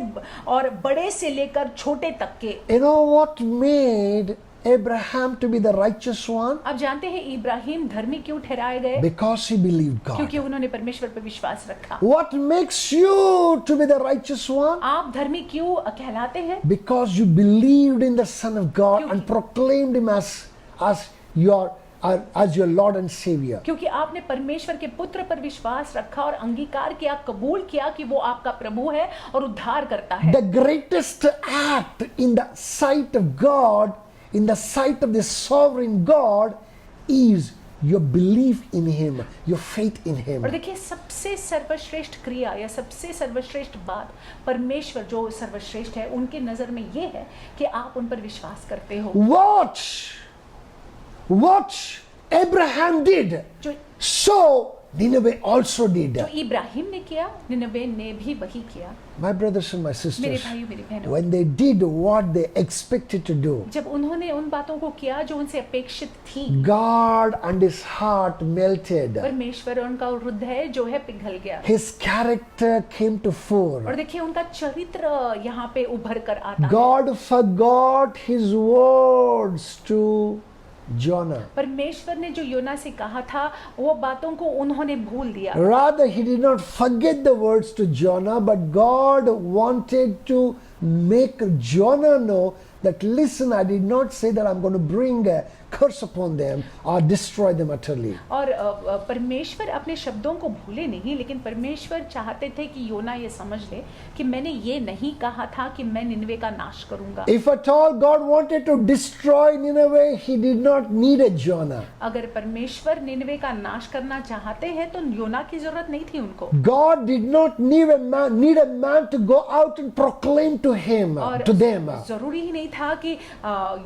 और बड़े से लेकर छोटे तक के। You know what made Abraham to be the righteous one? आप जानते हैं इब्राहिम धर्मी क्यों ठहराए गए? Because he believed God. क्योंकि उन्होंने परमेश्वर पर विश्वास रखा। What makes you to be the righteous one? आप धर्मी क्यों कहलाते हैं? Because you believed in the Son of God and proclaimed him as your Lord and Savior. क्योंकि आपने परमेश्वर के पुत्र पर विश्वास रखा और अंगीकार किया, कबूल किया कि वो आपका प्रभु है और उद्धार करता है। The greatest act in the sight of God, in the sight of the sovereign God, is your belief in him, your faith in him. और देखिए सबसे सर्वश्रेष्ठ क्रिया या सबसे सर्वश्रेष्ठ बात, परमेश्वर जो सर्वश्रेष्ठ है उनके नजर में ये है कि आप उन पर विश्वास करते हो। What Abraham did, जो so Nineveh also did. जो इब्राहिम ने किया, निनवे ने भी वही किया। My brothers and my मेरे sisters, भाइयों मेरी बहनों, when they did what they expected to do, जब उन्होंने उन बातों को किया जो उनसे अपेक्षित थी, God and his heart melted. परमेश्वर और उनका हृदय जो है पिघल गया। His character came to और fore. देखिए उनका चरित्र यहाँ पे उभर कर आता है। God forgot his words to Jonah. परमेश्वर ने जो योना से कहा था वो बातों को उन्होंने भूल दिया। Rather, he did not forget the words to Jonah, but God wanted to make Jonah know that, listen, I did not say that I'm going to bring a curse upon them or destroy them utterly. और परमेश्वर अपने शब्दों को भूले नहीं, लेकिन परमेश्वर चाहते थे कि योना ये समझ ले कि मैंने ये नहीं कहा था कि मैं निनवे का नाश करूंगा। If at all God wanted to destroy Nineveh, he did not need a Jonah. अगर परमेश्वर निनवे का नाश करना चाहते हैं तो योना की जरूरत नहीं थी उनको। God did not need a man to go out and proclaim to him, और to them. जरूरी ही नहीं था कि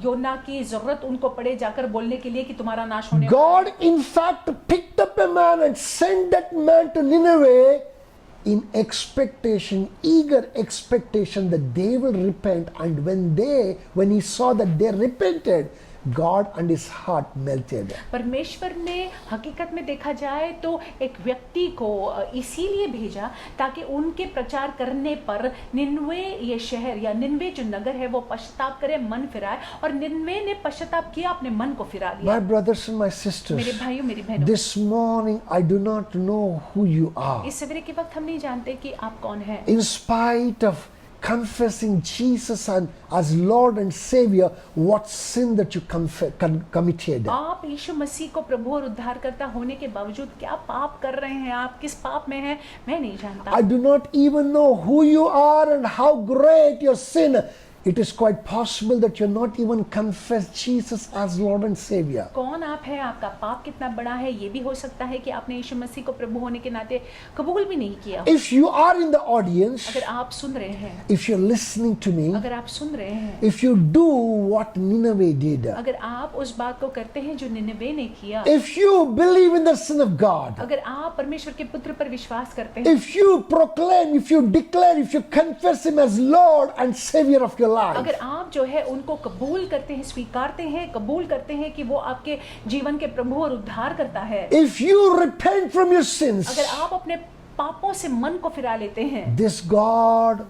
योना की जरूरत उनको पड़े जाकर बोलने के लिए कि तुम्हारा नाश होने God in fact picked up a man and sent that man to Nineveh in expectation, eager expectation that they will repent. And when he saw that they repented, God and his heart melted. परमेश्वर ने हकीकत में देखा जाए तो एक व्यक्ति को इसीलिए भेजा ताकि उनके प्रचार करने पर निनवे ये शहर या निनवे जो नगर है वो पश्चाताप करे, मन फिराए, और निनवे ने पश्चाताप किया, अपने मन को फिरा लिया। My brothers and my मेरे sisters, भाइयों मेरी बहनों, this morning I do not know who you are. इस सवेरे के वक्त हम नहीं जानते कि आप कौन हैं। In spite of confessing Jesus as Lord and Savior, what sin that you committed. आप यीशु मसीह को प्रभु और उद्धारकर्ता होने के बावजूद क्या पाप कर रहे हैं, आप किस पाप में हैं, मैं नहीं जानता। I do not even know who you are and how great your sin. It is quite possible that you're not even confessed Jesus as Lord and Savior. कौन आप है, आपका पाप कितना बड़ा है, ये भी हो सकता है कि आपने यीशु मसीह को प्रभु होने के नाते कबूल भी नहीं किया। If you are in the audience, अगर आप सुन रहे हैं, if you're listening to me, अगर आप सुन रहे हैं, if you do what Nineveh did, अगर आप उस बात को करते हैं जो निनवे ने किया, if you believe in the Son of God, अगर आप परमेश्वर के पुत्र पर विश्वास करते हैं, if you proclaim, if you declare, if you confess Him as Lord and Savior of your life, अगर आप जो है उनको कबूल करते हैं, स्वीकारते हैं, कबूल करते हैं कि वो आपके जीवन के प्रभु और उद्धार करता है, if you repent from your sins, अगर आप अपने पापों से मन को फिरा लेते हैं, this God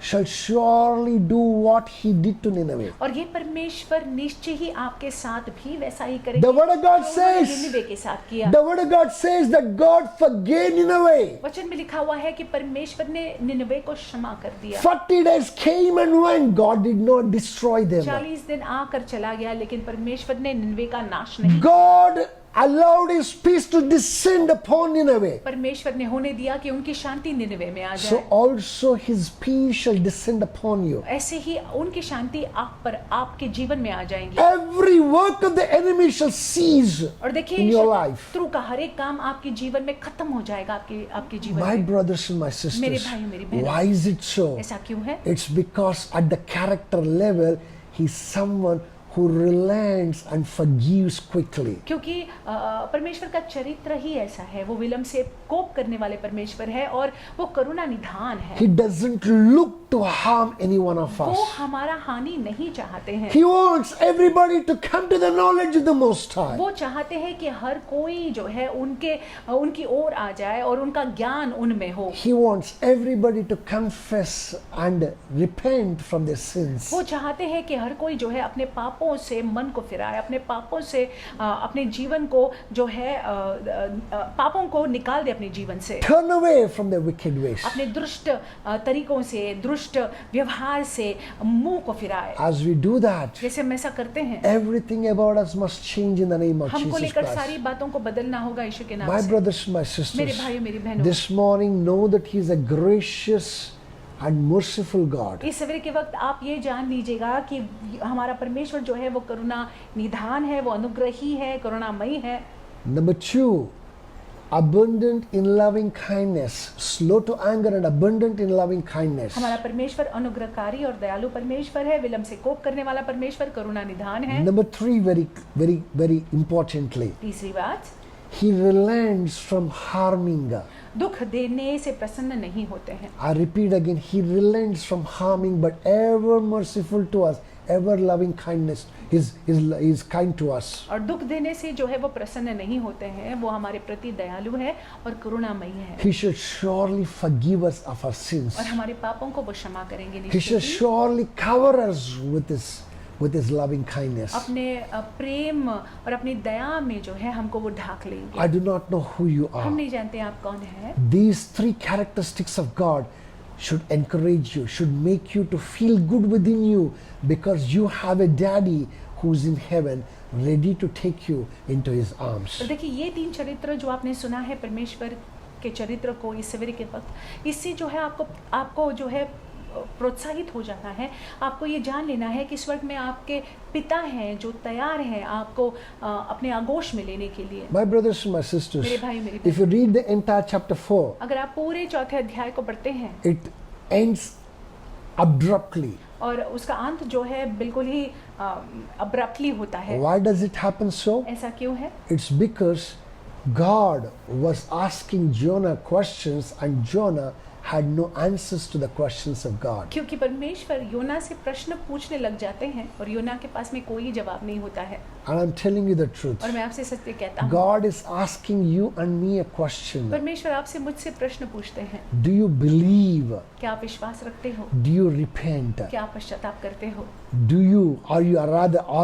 shall surely do what He did to Nineveh. और ये परमेश्वर निश्चय ही आपके साथ भी वैसा ही करेगा The word of God जो उन्होंने says, निनवे के साथ किया। the word of God says that God forgave Nineveh. वचन में लिखा हुआ है कि परमेश्वर ने निनवे को क्षमा कर दिया। 40 days came and went. God did not destroy them. 40 दिन आकर चला गया, लेकिन परमेश्वर ने निनवे का नाश नहीं। God allowed His peace to descend upon Nineveh. परमेश्वर ने होने दिया कि उनकी शांति निनवे में आ So जाए। also His peace shall descend upon you. ऐसे ही उनकी शांति आप पर, आपके जीवन में आ जाएंगी। Every work of the enemy shall cease और देखिए in your life. शत्रु का हर एक काम आपके जीवन में खत्म हो जाएगा, आपके जीवन My में। brothers and my मेरे sisters, भाइयों, मेरी बहनों, why is it so? ऐसा क्यों है? It's because at the character level, He's someone who relents and forgives quickly. क्योंकि परमेश्वर का चरित्र ही ऐसा है, वो विलंब से कोप करने वाले परमेश्वर है और वो करुणा निधान है। He doesn't look to harm any one of वो us. हमारा हानि नहीं चाहते हैं। He wants everybody to come to the knowledge of the Most High. वो चाहते हैं कि हर कोई जो है उनकी ओर आ जाए और उनका ज्ञान उनमें हो। He wants everybody to confess and repent from their sins. वो चाहते हैं कि हर कोई जो है अपने पापों से मन को फिराए, अपने पापों से अपने जीवन को जो है पापों को निकाल दे अपने जीवन से, Turn away from their wicked ways. अपने दुष्ट तरीकों से, दुष्ट व्यवहार से मुंह को फिराए। As we do that, जैसे हम ऐसा करते हैं, everything about us must change in the name of हमको Jesus लेकर Christ. सारी बातों को बदलना होगा यीशु के नाम My से। brothers, my मेरे sisters, भाइयों, मेरी बहनों, this morning know that He is a gracious and merciful God. इस सवेरे के वक्त आप ये जान लीजिएगा कि हमारा परमेश्वर जो है वो करुणा निधान है, वो अनुग्रही है, करुणामयी है। Number 2, abundant in loving kindness, slow to anger and abundant in loving kindness. हमारा परमेश्वर अनुग्रहकारी और दयालु परमेश्वर है, विलंब से कोप करने वाला परमेश्वर, करुणा निधान है। Number 3, very importantly, तीसरी बात, He relents from harming. दुख देने से प्रसन्न नहीं होते हैं। I repeat again, He relents from harming, but ever merciful to us, ever loving kindness. He's kind to us. और दुख देने से जो है वो प्रसन्न नहीं होते हैं, वो हमारे प्रति दयालु है और करुणामयी है। He should surely forgive us of our sins. और हमारे पापों को वो क्षमा करेंगे He निश्चय should he. surely cover us with His loving kindness. अपने प्रेम और अपनी दया में जो है हमको वो ढाक लेंगे। I do not know who you हम are. नहीं जानते आप कौन है। These 3 characteristics of God should encourage you, should make you to feel good within you, because you have a daddy who's in heaven ready to take you into His arms. तो देखिए ये 3 चरित्र जो आपने सुना है परमेश्वर के चरित्र को इस सवेरे के वक्त, इससे जो है आपको जो है प्रोत्साहित हो जाना है। आपको ये जान लेना है कि स्वर्ग में आपके पिता हैं जो तैयार हैं आपको अपने आगोश में लेने के लिए। My brothers and my sisters, मेरे भाई, मेरी if you read the entire chapter 4, अगर आप पूरे 4थे अध्याय को पढ़ते हैं it ends abruptly. और उसका अंत जो है बिल्कुल ही अब्रप्टली होता है। Why does it happen so? ऐसा क्यों है? It's because God was asking Jonah questions and Jonah had no answers to the questions of God. क्योंकि परमेश्वर योना से प्रश्न पूछने लग जाते हैं और योना के पास में कोई जवाब नहीं होता है। And I'm telling you the truth. और मैं आपसे सत्य कहता हूँ, God is asking you and me a question. परमेश्वर आपसे मुझसे प्रश्न पूछते हैं, Do you believe? क्या आप विश्वास रखते हो? Do you repent? क्या आप पश्चाताप करते हो? Are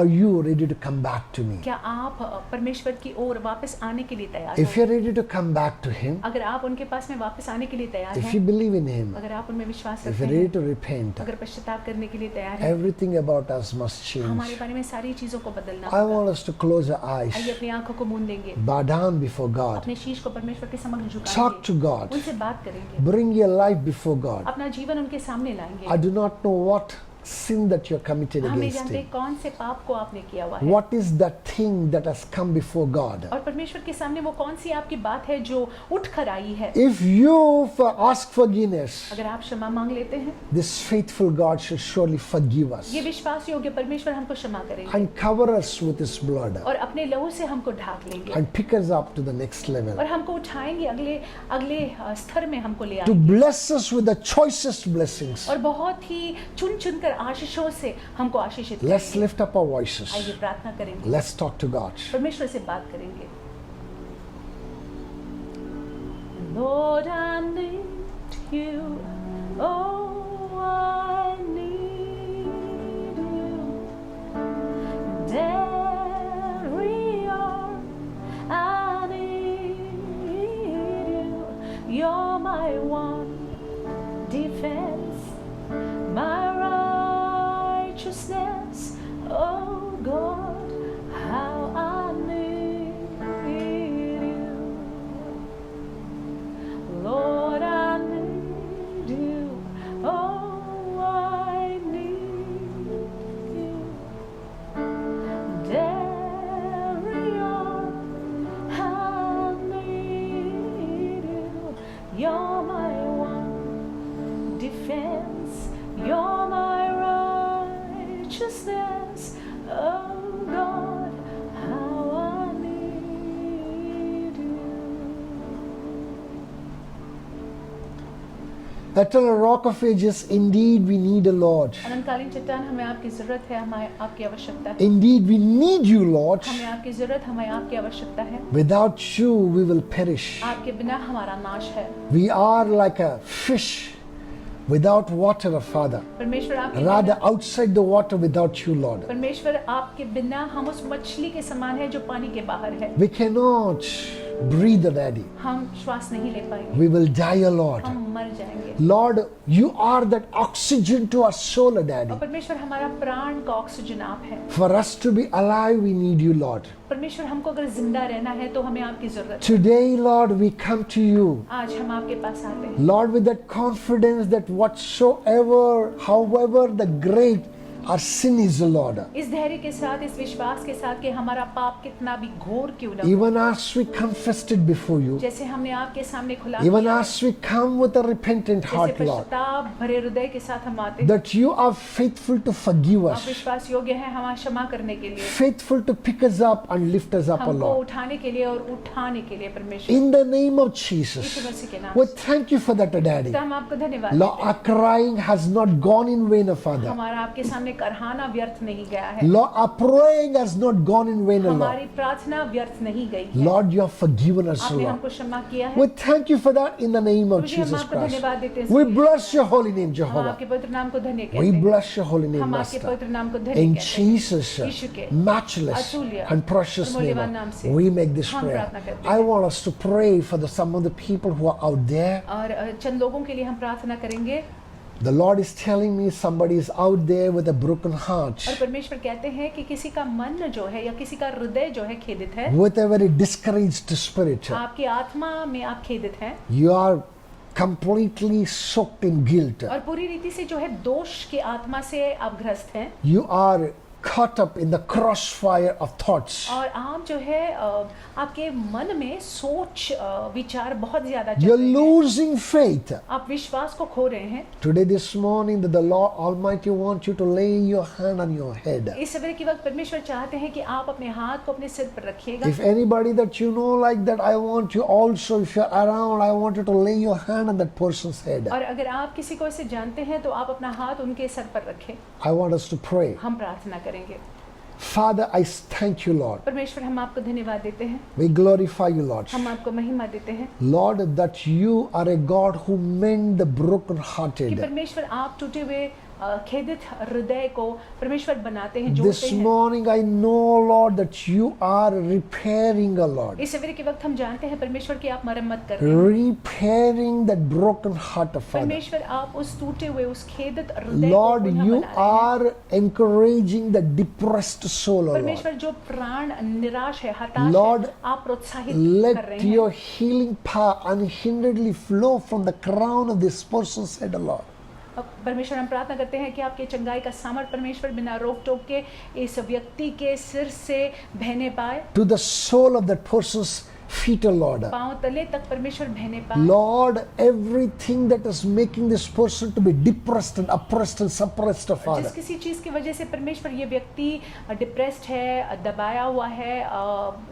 you ready to come back to me? क्या आप परमेश्वर की ओर वापस आने के लिए तैयार If हो? you're ready to come back to Him, अगर आप उनके पास में वापस आने के लिए तैयार if you हैं, believe in Him, अगर आप उनमें विश्वास if रखते you're ready हैं, to repent, अगर पश्चाताप करने के लिए तैयार हैं, everything about us must change. हमारे बारे में सारी चीजों को बदलना I होगा। want us to close our eyes, आइए अपनी आंखों को मूंद देंगे, bow down before God, अपने शीश को परमेश्वर के समक्ष talk to झुकाएंगे, God, उनसे बात करेंगे, bring your life before God. अपना जीवन उनके सामने I लाएंगे। do not know what sin that you're committed हम नहीं against जानते Him. कौन से पाप को आपने किया हुआ है, What is that thing that has come before God? और परमेश्वर के सामने वो कौन सी आपकी बात है जो उठ कर आई है। If you ask forgiveness, अगर आप क्षमा मांग लेते हैं, this faithful God shall surely forgive us ये विश्वास योग्य परमेश्वर हमको क्षमा करेंगे and cover us with His blood और अपने लहू से हमको ढाक लेंगे and pick us up to the next level, और हमको उठाएंगे, अगले अगले स्तर में हमको ले to आएंगे bless us with the choicest blessings. और बहुत ही चुन चुन कर आशीषों से हमको आशीषित Let's करेंगे। lift up our voices. आइए प्रार्थना करेंगे, Let's talk to God. परमेश्वर से बात करेंगे। Lord, I need you. Oh, I need you. Every hour I need you. You're my one defense, my righteousness. Oh God, how I need you. Lord, I need you. Oh, I need you. Every hour I need you. You're my one defense. You're my righteousness. Oh God, how I need you. Eternal Rock of Ages, indeed we need a Lord. अनंतकालीन चट्टान, हमें आपकी जरूरत है, हमें आपकी आवश्यकता है, Indeed we need you, Lord. हमें आपकी जरूरत, हमें आपकी आवश्यकता है। Without you we will perish. आपके बिना हमारा नाश है। We are like a fish without water, Father. परमेश्वर आपके Rather बिना, outside the water without you, Lord. परमेश्वर आपके बिना हम उस मछली के समान है जो पानी के बाहर है। We cannot breathe, Daddy. हम श्वास नहीं ले पाएंगे, We will die, Lord. हम मर जाएंगे। Lord, you are that oxygen to our soul, Daddy. और परमेश्वर हमारा प्राण का ऑक्सीजन आप है। For us to be alive, we need you, Lord. परमेश्वर हमको अगर जिंदा रहना है तो हमें आपकी जरूरत है। Today, Lord, we come to you. आज हम आपके पास आते हैं, Lord, with that confidence that whatsoever, however the great our sin is, Lord. इस धैर्य के साथ, इस विश्वास के साथ कि हमारा पाप कितना भी घोर क्यों ना हो, Even as we confessed it before you, जैसे हमने आपके सामने खुला even किया है, as we come with a repentant जैसे heart, Lord, पश्चाताप भरे हृदय के साथ हम आते हैं। that you are faithful to forgive आप us, विश्वास योग्य हैं हमारा क्षमा करने के लिए, faithful to pick us up and lift us up, O हमको Lord. उठाने के लिए और उठाने के लिए परमेश्वर In the name of Yeshu Jesus, मसीह के नाम we से। thank you for that, Daddy. तो हम आपको धन्यवाद Lord, देते our crying has not gone in vain, हैं। Father. हमारा आपके सामने करहाना व्यर्थ नहीं गया है, Lord, our praying has not gone in vain, Lord. हमारी प्रार्थना व्यर्थ नहीं गई है। Lord, you have forgiven us, आपने Lord. हमको क्षमा किया है। We thank you for that in the name of मुझे हम Jesus आपको Christ. धन्यवाद देते हैं। We bless your holy name, हम Jehovah. आपके पवित्र नाम को धन्य कहते We हैं। bless your holy name, हम आपके Master. पवित्र नाम को धन्य In कहते हैं। Jesus' यीशु के matchless अतुल्य and precious और मूल्यवान name, नाम से we make this हम prayer. प्रार्थना करते I हैं। want us to pray for some of the people who are out there. और चंद लोगों के लिए हम प्रार्थना करेंगे। The Lord is telling me somebody is out there with a broken heart, और परमेश्वर कहते हैं कि किसी का मन जो है या किसी का हृदय जो है खेदित है, with a very discouraged spirit. आपकी आत्मा में आप खेदित हैं You are completely soaked in guilt. और पूरी रीति से जो है दोष की आत्मा से आप ग्रस्त हैं You are caught up in the crossfire of thoughts. और आप जो है आपके मन में सोच विचार बहुत ज्यादा चल You're रहे हैं, losing faith. आप विश्वास को खो रहे हैं। Today, this morning, that the Lord Almighty wants you to lay your hand on your head. इस सवेरे के वक्त परमेश्वर चाहते हैं कि आप अपने हाथ को अपने सिर पर रखिएगा। If anybody that you know like that, I want you also, if you're around, I want you to lay your hand on that person's head. और अगर आप किसी को ऐसे जानते हैं तो आप अपना हाथ उनके सर पर रखें। I want us to pray. हम प्रार्थना करेंगे। Father, I thank you, Lord. परमेश्वर हम आपको धन्यवाद देते हैं, We glorify you, Lord. हम आपको महिमा देते हैं Lord, that you are a God who mend the कि brokenhearted. परमेश्वर आप टूटे हुए खेदित हृदय को परमेश्वर बनाते हैं, This जोड़ते हैं। morning I know, Lord, that you are repairing, Lord. इस सवेरे के वक्त हम जानते हैं परमेश्वर की आप मरम्मत कर रहे हैं। Repairing that broken heart of Father. परमेश्वर आप उस टूटे हुए उस खेदित हृदय को Lord, पुनः you बना रहे हैं। are encouraging the depressed soul, Lord. परमेश्वर जो प्राण निराश है, हताश Lord, है, आप प्रोत्साहित कर रहे Let हैं। your healing power unhinderedly flow from the crown of this person's head, Lord. अब परमेश्वर हम प्रार्थना करते हैं कि आपके चंगाई का सामर्थ परमेश्वर बिना रोक टोक के इस व्यक्ति के सिर से बहने पाए, To the soul of that person's feet, Lord. पांव तले तक परमेश्वर बहने पाए। Lord, everything that is making this person to be depressed and oppressed and suppressed, Father. जिस किसी चीज की वजह से परमेश्वर ये व्यक्ति डिप्रेस्ड है, दबाया हुआ है,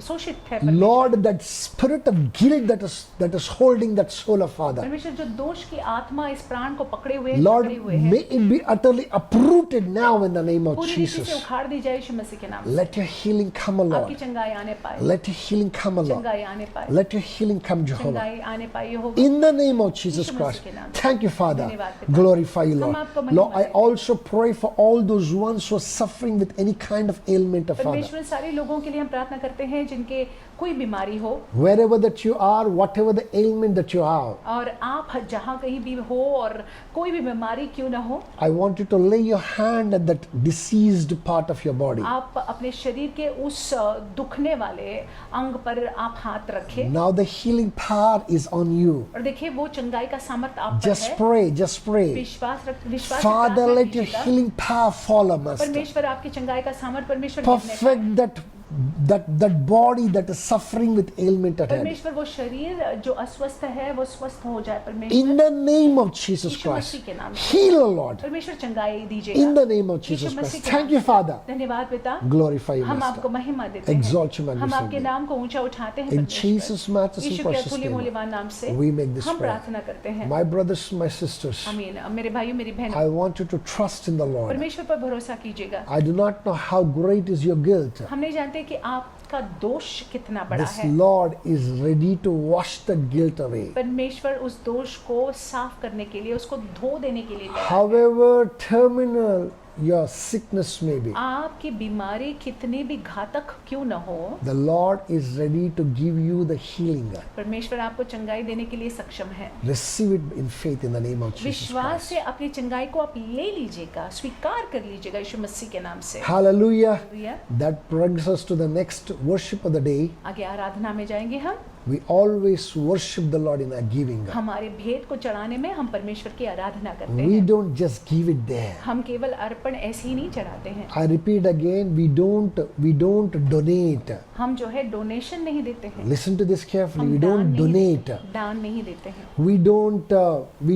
शोषित है, परमेश्वर। Lord, that spirit of guilt that is holding that soul of Father. परमेश्वर जो दोष की आत्मा इस प्राण को पकड़े हुए है, Lord, पकड़े हुए है, may it be utterly uprooted now in the name of पूरी रीति से Jesus. उखाड़ दी जाए यीशु मसीह के नाम से। Let your healing come, आपकी Lord. चंगाई आने पाए, Let your healing come, Lord. चंगाई आने पाए, Let your healing come, Jehovah. चंगाई आने पाए यहोवा। In the name of Jesus Yeshu Christ. मसीह के नाम से। Thank you, Father. धन्यवाद पिता। Glorify you, हम Lord. आपको महिमा Lord, I देते हैं। also pray for all those ones who are suffering with any kind of ailment, Father. परमेश्वर सारे लोगों के लिए हम प्रार्थना करते हैं जिनके कोई बीमारी हो, Wherever that you are, whatever the ailment that you are, और आप जहाँ कहीं भी हो और कोई भी बीमारी क्यों ना हो, I want you to lay your hand at that diseased part of your body. आप अपने शरीर के उस दुखने वाले अंग पर आप हाथ रखें Now the healing power is on you. और देखिए वो चंगाई का सामर्थ आप पर Just है। pray, just pray. विश्वास से Father, प्रार्थना let your कीजिएगा। healing power fall on us. परमेश्वर आपकी चंगाई का सामर्थ परमेश्वर करने का- Perfect that body that is suffering with ailment at hand. परमेश्वर वो शरीर जो अस्वस्थ है वो स्वस्थ हो जाए, In परमेश्वर the name of Jesus Yeshu Christ, मसीह के नाम से heal, Lord. परमेश्वर चंगाई In दीजिएगा। the name of Jesus Yeshu Christ. मसीह के Thank नाम you, से। Father. धन्यवाद पिता, Glorify you, हम Master. आपको महिमा देते Exalt you, हैं, हम magnify आपके you. नाम को ऊंचा उठाते हैं In परमेश्वर। Jesus' matchless and यीशु के precious अतुल्य name, मूल्यवान नाम से we make this हम prayer. प्रार्थना करते हैं। My brothers, my sisters, आमीन। अब मेरे भाइयों मेरी बहनों, I want you to trust in the Lord. परमेश्वर पर भरोसा कीजिएगा। I do not know how great is your guilt. हम नहीं जानते कि आपका दोष कितना बड़ा This है। Lord is ready to wash the guilt away. परमेश्वर उस दोष को साफ करने के लिए, उसको धो देने के लिए तैयार है। However terminal your sickness may be, आपकी बीमारी कितनी भी घातक क्यों न हो, the Lord is ready to give you the healing. परमेश्वर आपको चंगाई देने के लिए सक्षम है। Receive it in faith in the name of Jesus विश्वास Christ. से अपनी चंगाई को आप ले लीजिएगा, स्वीकार कर लीजिएगा यीशु मसीह के नाम से। Hallelujah. Hallelujah. That brings us to the next worship of the day. आगे आराधना में जाएंगे हम। We always worship the Lord in our giving. हमारे भेद को चढ़ाने में हम परमेश्वर की आराधना करते We हैं। don't just give it there. हम केवल अर्पण ऐसे ही नहीं चढ़ाते हैं। I repeat again, we don't donate. हम जो है डोनेशन नहीं देते हैं। Listen to this carefully. हम We दान don't नहीं donate. देते, दान नहीं देते हैं। We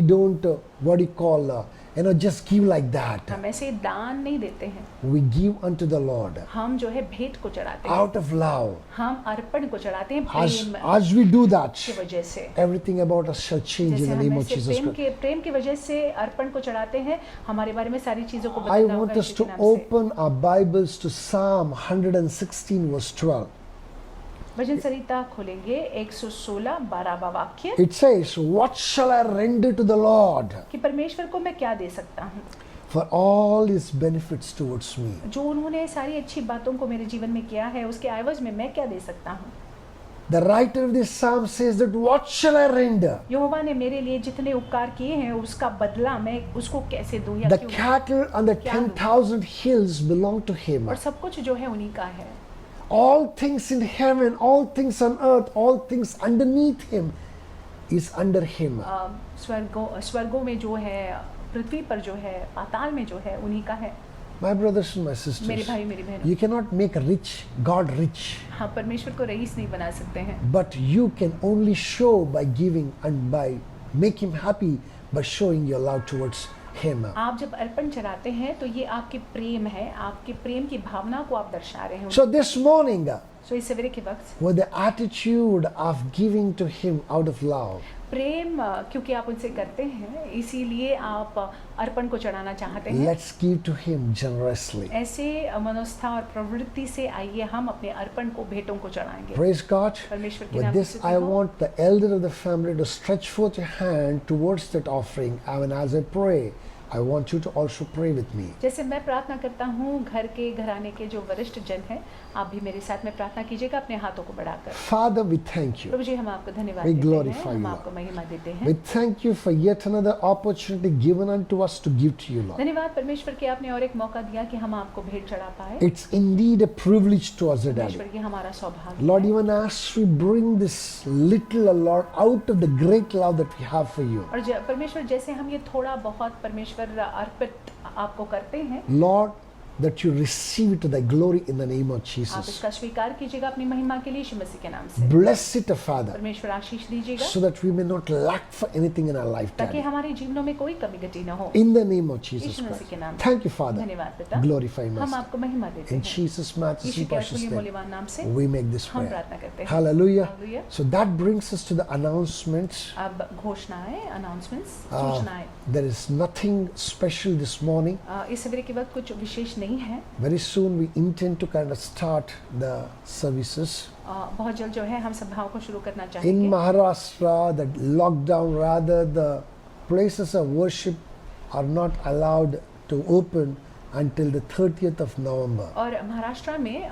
don't what do you call just give like that. हम ऐसे दान नहीं देते हैं। We give unto the Lord हम जो है भेंट को चढ़ाते हैं, out of love. हम अर्पण को चढ़ाते हैं As Prem we do that, की वजह से। everything about us shall change in जैसे the हम name of ऐसे Jesus Christ. प्रेम की वजह से अर्पण को चढ़ाते हैं, हमारे बारे में सारी चीजों को I बदलना want होगा us यीशु to के नाम से। open our Bibles to Psalm 116 verse 12. भजन संहिता खोलेंगे 116 12वां वाक्य It says, "What shall I render to the Lord कि परमेश्वर को मैं क्या दे सकता हूँ, for all His benefits towards me?" जो उन्होंने सारी अच्छी बातों को मेरे जीवन में किया है, उसके एवज में मैं क्या दे सकता हूँ। The writer of this psalm says that, "What shall I render?" यहोवा ने मेरे लिए जितने उपकार किए हैं, उसका बदला मैं उसको कैसे दूं या The क्यों? cattle on the 10,000 hills belong to Him. और सब कुछ जो है उन्हीं का है। All things in heaven, all things on earth, all things underneath Him is under Him. स्वर्गों में जो है, पृथ्वी पर जो है, पाताल में जो है, उन्हीं का है। My brothers and my मेरे sisters, भाई मेरी बहनों, you cannot make God rich, हाँ परमेश्वर को रईस नहीं बना सकते हैं, but you can only show by giving and by make Him happy by showing your love towards Him. आप जब अर्पण चढ़ाते हैं तो ये आपके प्रेम है, आपके प्रेम की भावना को आप दर्शा रहे हैं। So this morning, सो इस सवेरे के वक्त with the attitude of giving to Him out of love. प्रेम क्योंकि आप उनसे करते हैं इसीलिए आप अर्पण को चढ़ाना चाहते हैं। Let's give to Him generously. ऐसे मनोस्था और प्रवृत्ति से आइए हम अपने अर्पण को भेंटों को चढ़ाएंगे। Praise God. परमेश्वर के With नाम this, से I want the elder of the family to stretch forth your hand towards that offering. And as I pray, I want you to also pray with me. जैसे मैं प्रार्थना करता हूँ घर के घराने के जो वरिष्ठ जन हैं आप भी मेरे साथ में प्रार्थना कीजिएगा अपने हाथों को बढ़ाकर। Father, we thank you. प्रभु जी हम आपको धन्यवाद We देते glorify हैं, हम you, आपको महिमा देते हैं। We thank you for yet another opportunity given unto us to give to you, Lord. धन्यवाद परमेश्वर कि आपने और एक मौका दिया कि हम आपको भेंट चढ़ा पाए। It's indeed a privilege to us, Daddy. परमेश्वर की हमारा सौभाग्य Lord, है। even as we bring this little, Lord, out of the great love that we have for you, और परमेश्वर जैसे हम ये थोड़ा बहुत परमेश्वर अर्पित आपको करते हैं Lord, that you receive it to thy glory in the name of आप Jesus. इसका स्वीकार कीजिएगा अपनी महिमा के लिए यीशु मसीह के नाम से। Bless it, Father, परमेश्वर आशीष दीजिएगा so that we may not lack for anything in our life, ताकि Daddy. हमारे जीवनों में कोई कमी घटी न हो। In the name of Jesus Yeshu Masih Christ. के नाम से। Thank you, Father. धन्यवाद पिता। Glorify हम Master. आपको महिमा देते In हैं। Jesus' matchless यीशु and के precious अतुल्य name, मूल्यवान नाम से we make this हम prayer. प्रार्थना करते हैं। Hallelujah. Hallelujah। So that brings us to the announcements. अब घोषणाएं, अनाउंसमेंट्स, Uh, सूचनाएं। there is nothing special this morning. इस सवेरे के वक्त कुछ विशेष नहीं है। Very soon we intend to kind of start the services. बहुत जल्द जो है हम सभाओं को शुरू करना In चाहेंगे। Maharashtra, the lockdown, rather the places of worship are not allowed to open until the 30th of November. और महाराष्ट्र में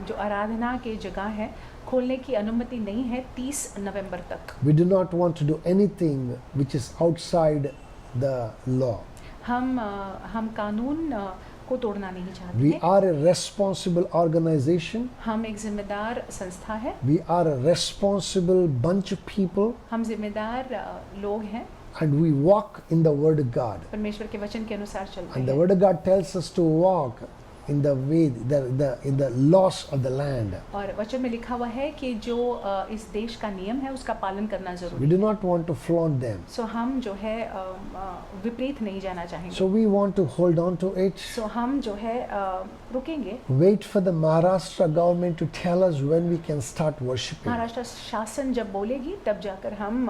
जो आराधना के जगह है खोलने की अनुमति नहीं है 30 नवंबर तक। We do not want to do anything which is outside the law. हम कानून को तोड़ना नहीं चाहते We हैं। are a responsible organization. हम एक जिम्मेदार संस्था है। We are a responsible bunch of people, हम जिम्मेदार लोग हैं। and we walk in the Word of God. परमेश्वर के वचन के अनुसार चलते And the हैं। Word of God tells us to walk in the way, in the laws of the land. और वचन में लिखा हुआ है कि जो इस देश का नियम है उसका पालन करना We जरूरी do है। not want to flaunt them. सो हम जो है विपरीत नहीं जाना चाहेंगे। So we want to hold on to it. सो हम जो है रुकेंगे। Wait for the Maharashtra government to tell us when we can start worshiping. Maharashtra शासन जब बोलेगी तब जाकर हम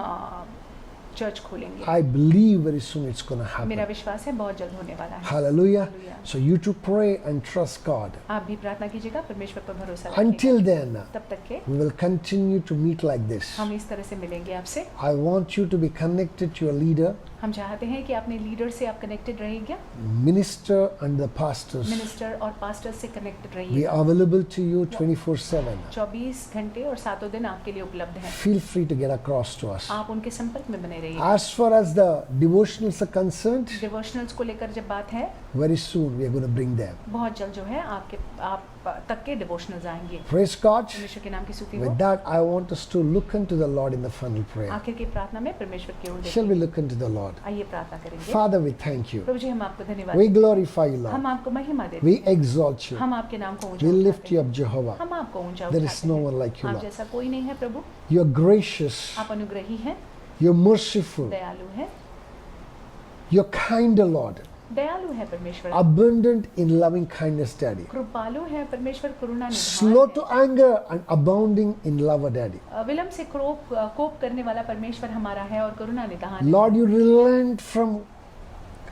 चर्च खोलेंगे। I believe very soon it's going to मेरा happen. विश्वास है बहुत जल्द होने वाला है। Hallelujah. Hallelujah। So you to pray and trust God. आप भी प्रार्थना कीजिएगा परमेश्वर पर भरोसा रखिएगा। Until then, तब तक के we will continue to meet like this. हम इस तरह से मिलेंगे आपसे। I want you to be connected to your leader, हम चाहते हैं कि अपने लीडर से आप कनेक्टेड रहिएगा, minister, and the pastors. Minister और पास्टर से कनेक्टेड We रहिएगा। are available to you 24/7. 24 घंटे और 7 दिन आपके लिए उपलब्ध हैं। Feel free to get across to us. आप उनके संपर्क में बने रहिए। As far as the devotionals are concerned, डिवोशनल्स को लेकर जब बात है very soon we are going to bring them. बहुत जल्द जो है आप तक के डिवोशनल्स आएंगे। Praise God. परमेश्वर के नाम की स्तुति हो। With that, I want us to look unto the Lord in the final prayer. आखिर की प्रार्थना में परमेश्वर की ओर Shall we देखेंगे। look unto the Lord? आइए प्रार्थना करेंगे। Father, we thank you. प्रभु जी हम आपको धन्यवाद We देते glorify you, हैं। हम Lord. आपको महिमा देते We हैं। exalt you. हम आपके नाम को ऊंचा We उठाते lift you हैं। up, Jehovah. हम आपको ऊंचा There is उठाते no हैं। one like you, आप Lord. जैसा कोई नहीं है प्रभु। You're gracious. आप अनुग्रही हैं, You're merciful. दयालु हैं, You're kinder, Lord. दयालु है परमेश्वर, Abundant in loving kindness, Daddy. कृपालु है परमेश्वर, करुणा Slow निधान to anger and abounding in love, Daddy. है। विलंब से कोप करने वाला परमेश्वर हमारा है और करुणा निधान है। Lord, you relent from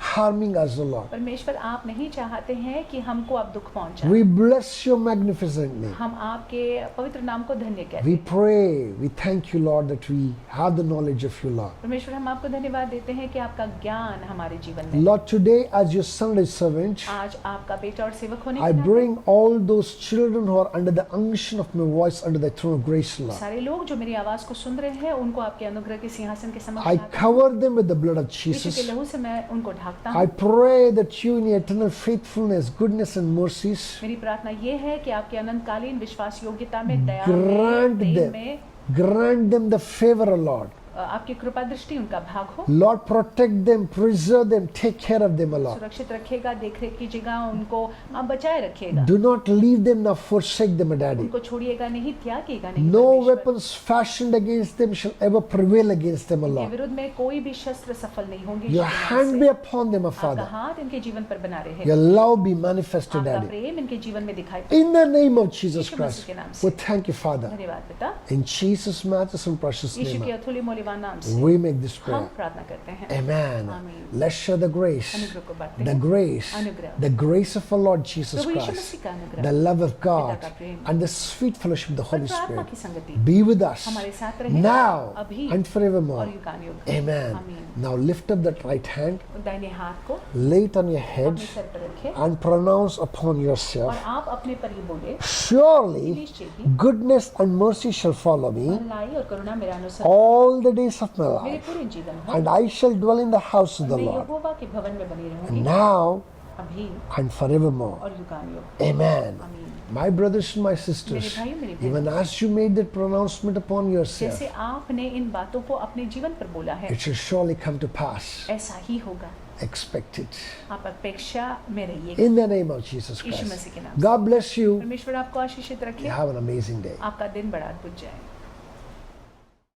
harming us, O Lord. परमेश्वर आप नहीं चाहते हैं कि हमको आप दुख पहुंचाएं। We bless your magnificent name. हम आपके पवित्र नाम को धन्य कहते We हैं। pray, we thank you, Lord, that we have the knowledge of you, Lord. परमेश्वर हम आपको धन्यवाद देते हैं कि आपका ज्ञान हमारे जीवन में। Lord, today as your Sunday servant, आज आपका बेटा और सेवक होने I के नाते bring all those children who are under the unction of my voice under the throne of grace, Lord. सारे लोग जो मेरी आवाज को सुन रहे हैं उनको आपके अनुग्रह के सिंहासन के समक्ष I लाता हूं। cover them with the blood of यीशु के Jesus. लहू से मैं उनको ढाकता I हूँ। pray that you in your eternal faithfulness, goodness and mercies मेरी प्रार्थना ये है कि आपके अनंतकालीन विश्वास योग्यता में, दया grant में, प्रेम them, में grant them the favor, O Lord. आपकी कृपा दृष्टि उनका भाग हो। Lord, protect them, preserve them, take care of them, O Lord. सुरक्षित रखेगा, देख रेख कीजिएगा, उनको आप बचाए रखिएगा। Do not leave them nor forsake them, O Daddy. उनको छोड़िएगा नहीं, त्यागिएगा नहीं। No परमेश्वर। weapons fashioned against them shall ever prevail against them, O के Lord. विरुद्ध में कोई भी शस्त्र सफल नहीं होंगे। Your hand be upon them, O आपका Father. हाथ इनके जीवन पर बना रहे। Your love be manifested, आपका Daddy. प्रेम इनके जीवन में दिखाई। In the name of Jesus Yeshu Masih Christ, के नाम से। we thank you, Father. धन्यवाद पिता। In Jesus' matchless and precious Yeshu name, के अथुल्य मूल्यवान नाम से we make this हम prayer. प्रार्थना करते हैं। Amen. Amen. Let's share the grace. अनुग्रह को बांटते The हैं। grace, अनुग्रह। the grace of our Lord Jesus Prabhu Yeshu Christ, मसीह का अनुग्रह, the love of God, पिता का प्रेम, and the sweet fellowship of the Holy पवित्र आत्मा Spirit की संगति be with us हमारे साथ रहेगा, now अभी and forevermore. और युगानुयुग। Amen. आमीन। Now lift up that right hand, दाहिने हाथ को lay it on your अपने head, सर पर रखें and pronounce upon और yourself, आप अपने पर ये बोले, surely निश्चय ही goodness and mercy shall follow me भलाई और करुणा मेरा अनुसरण all the days of my मेरे life, पूरे जीवन भर। and I shall dwell in the house of the मैं Lord यहोवा के भवन में बनी रहूंगी, now अभी and forevermore. और युगानुयुग। Amen. आमीन। My brothers and my मेरे sisters, भाइयों, मेरी बहनों, even as you made that pronouncement upon yourself, जैसे आपने इन बातों को अपने जीवन पर बोला है, it shall surely come to pass. ऐसा ही होगा। Expect it. आप अपेक्षा में रहिए। In the name of Jesus Yeshu Christ. मसीह के नाम से। God bless you. परमेश्वर आपको आशीषित You रखे। have an amazing day. आपका दिन बड़ा अद्भुत जाए।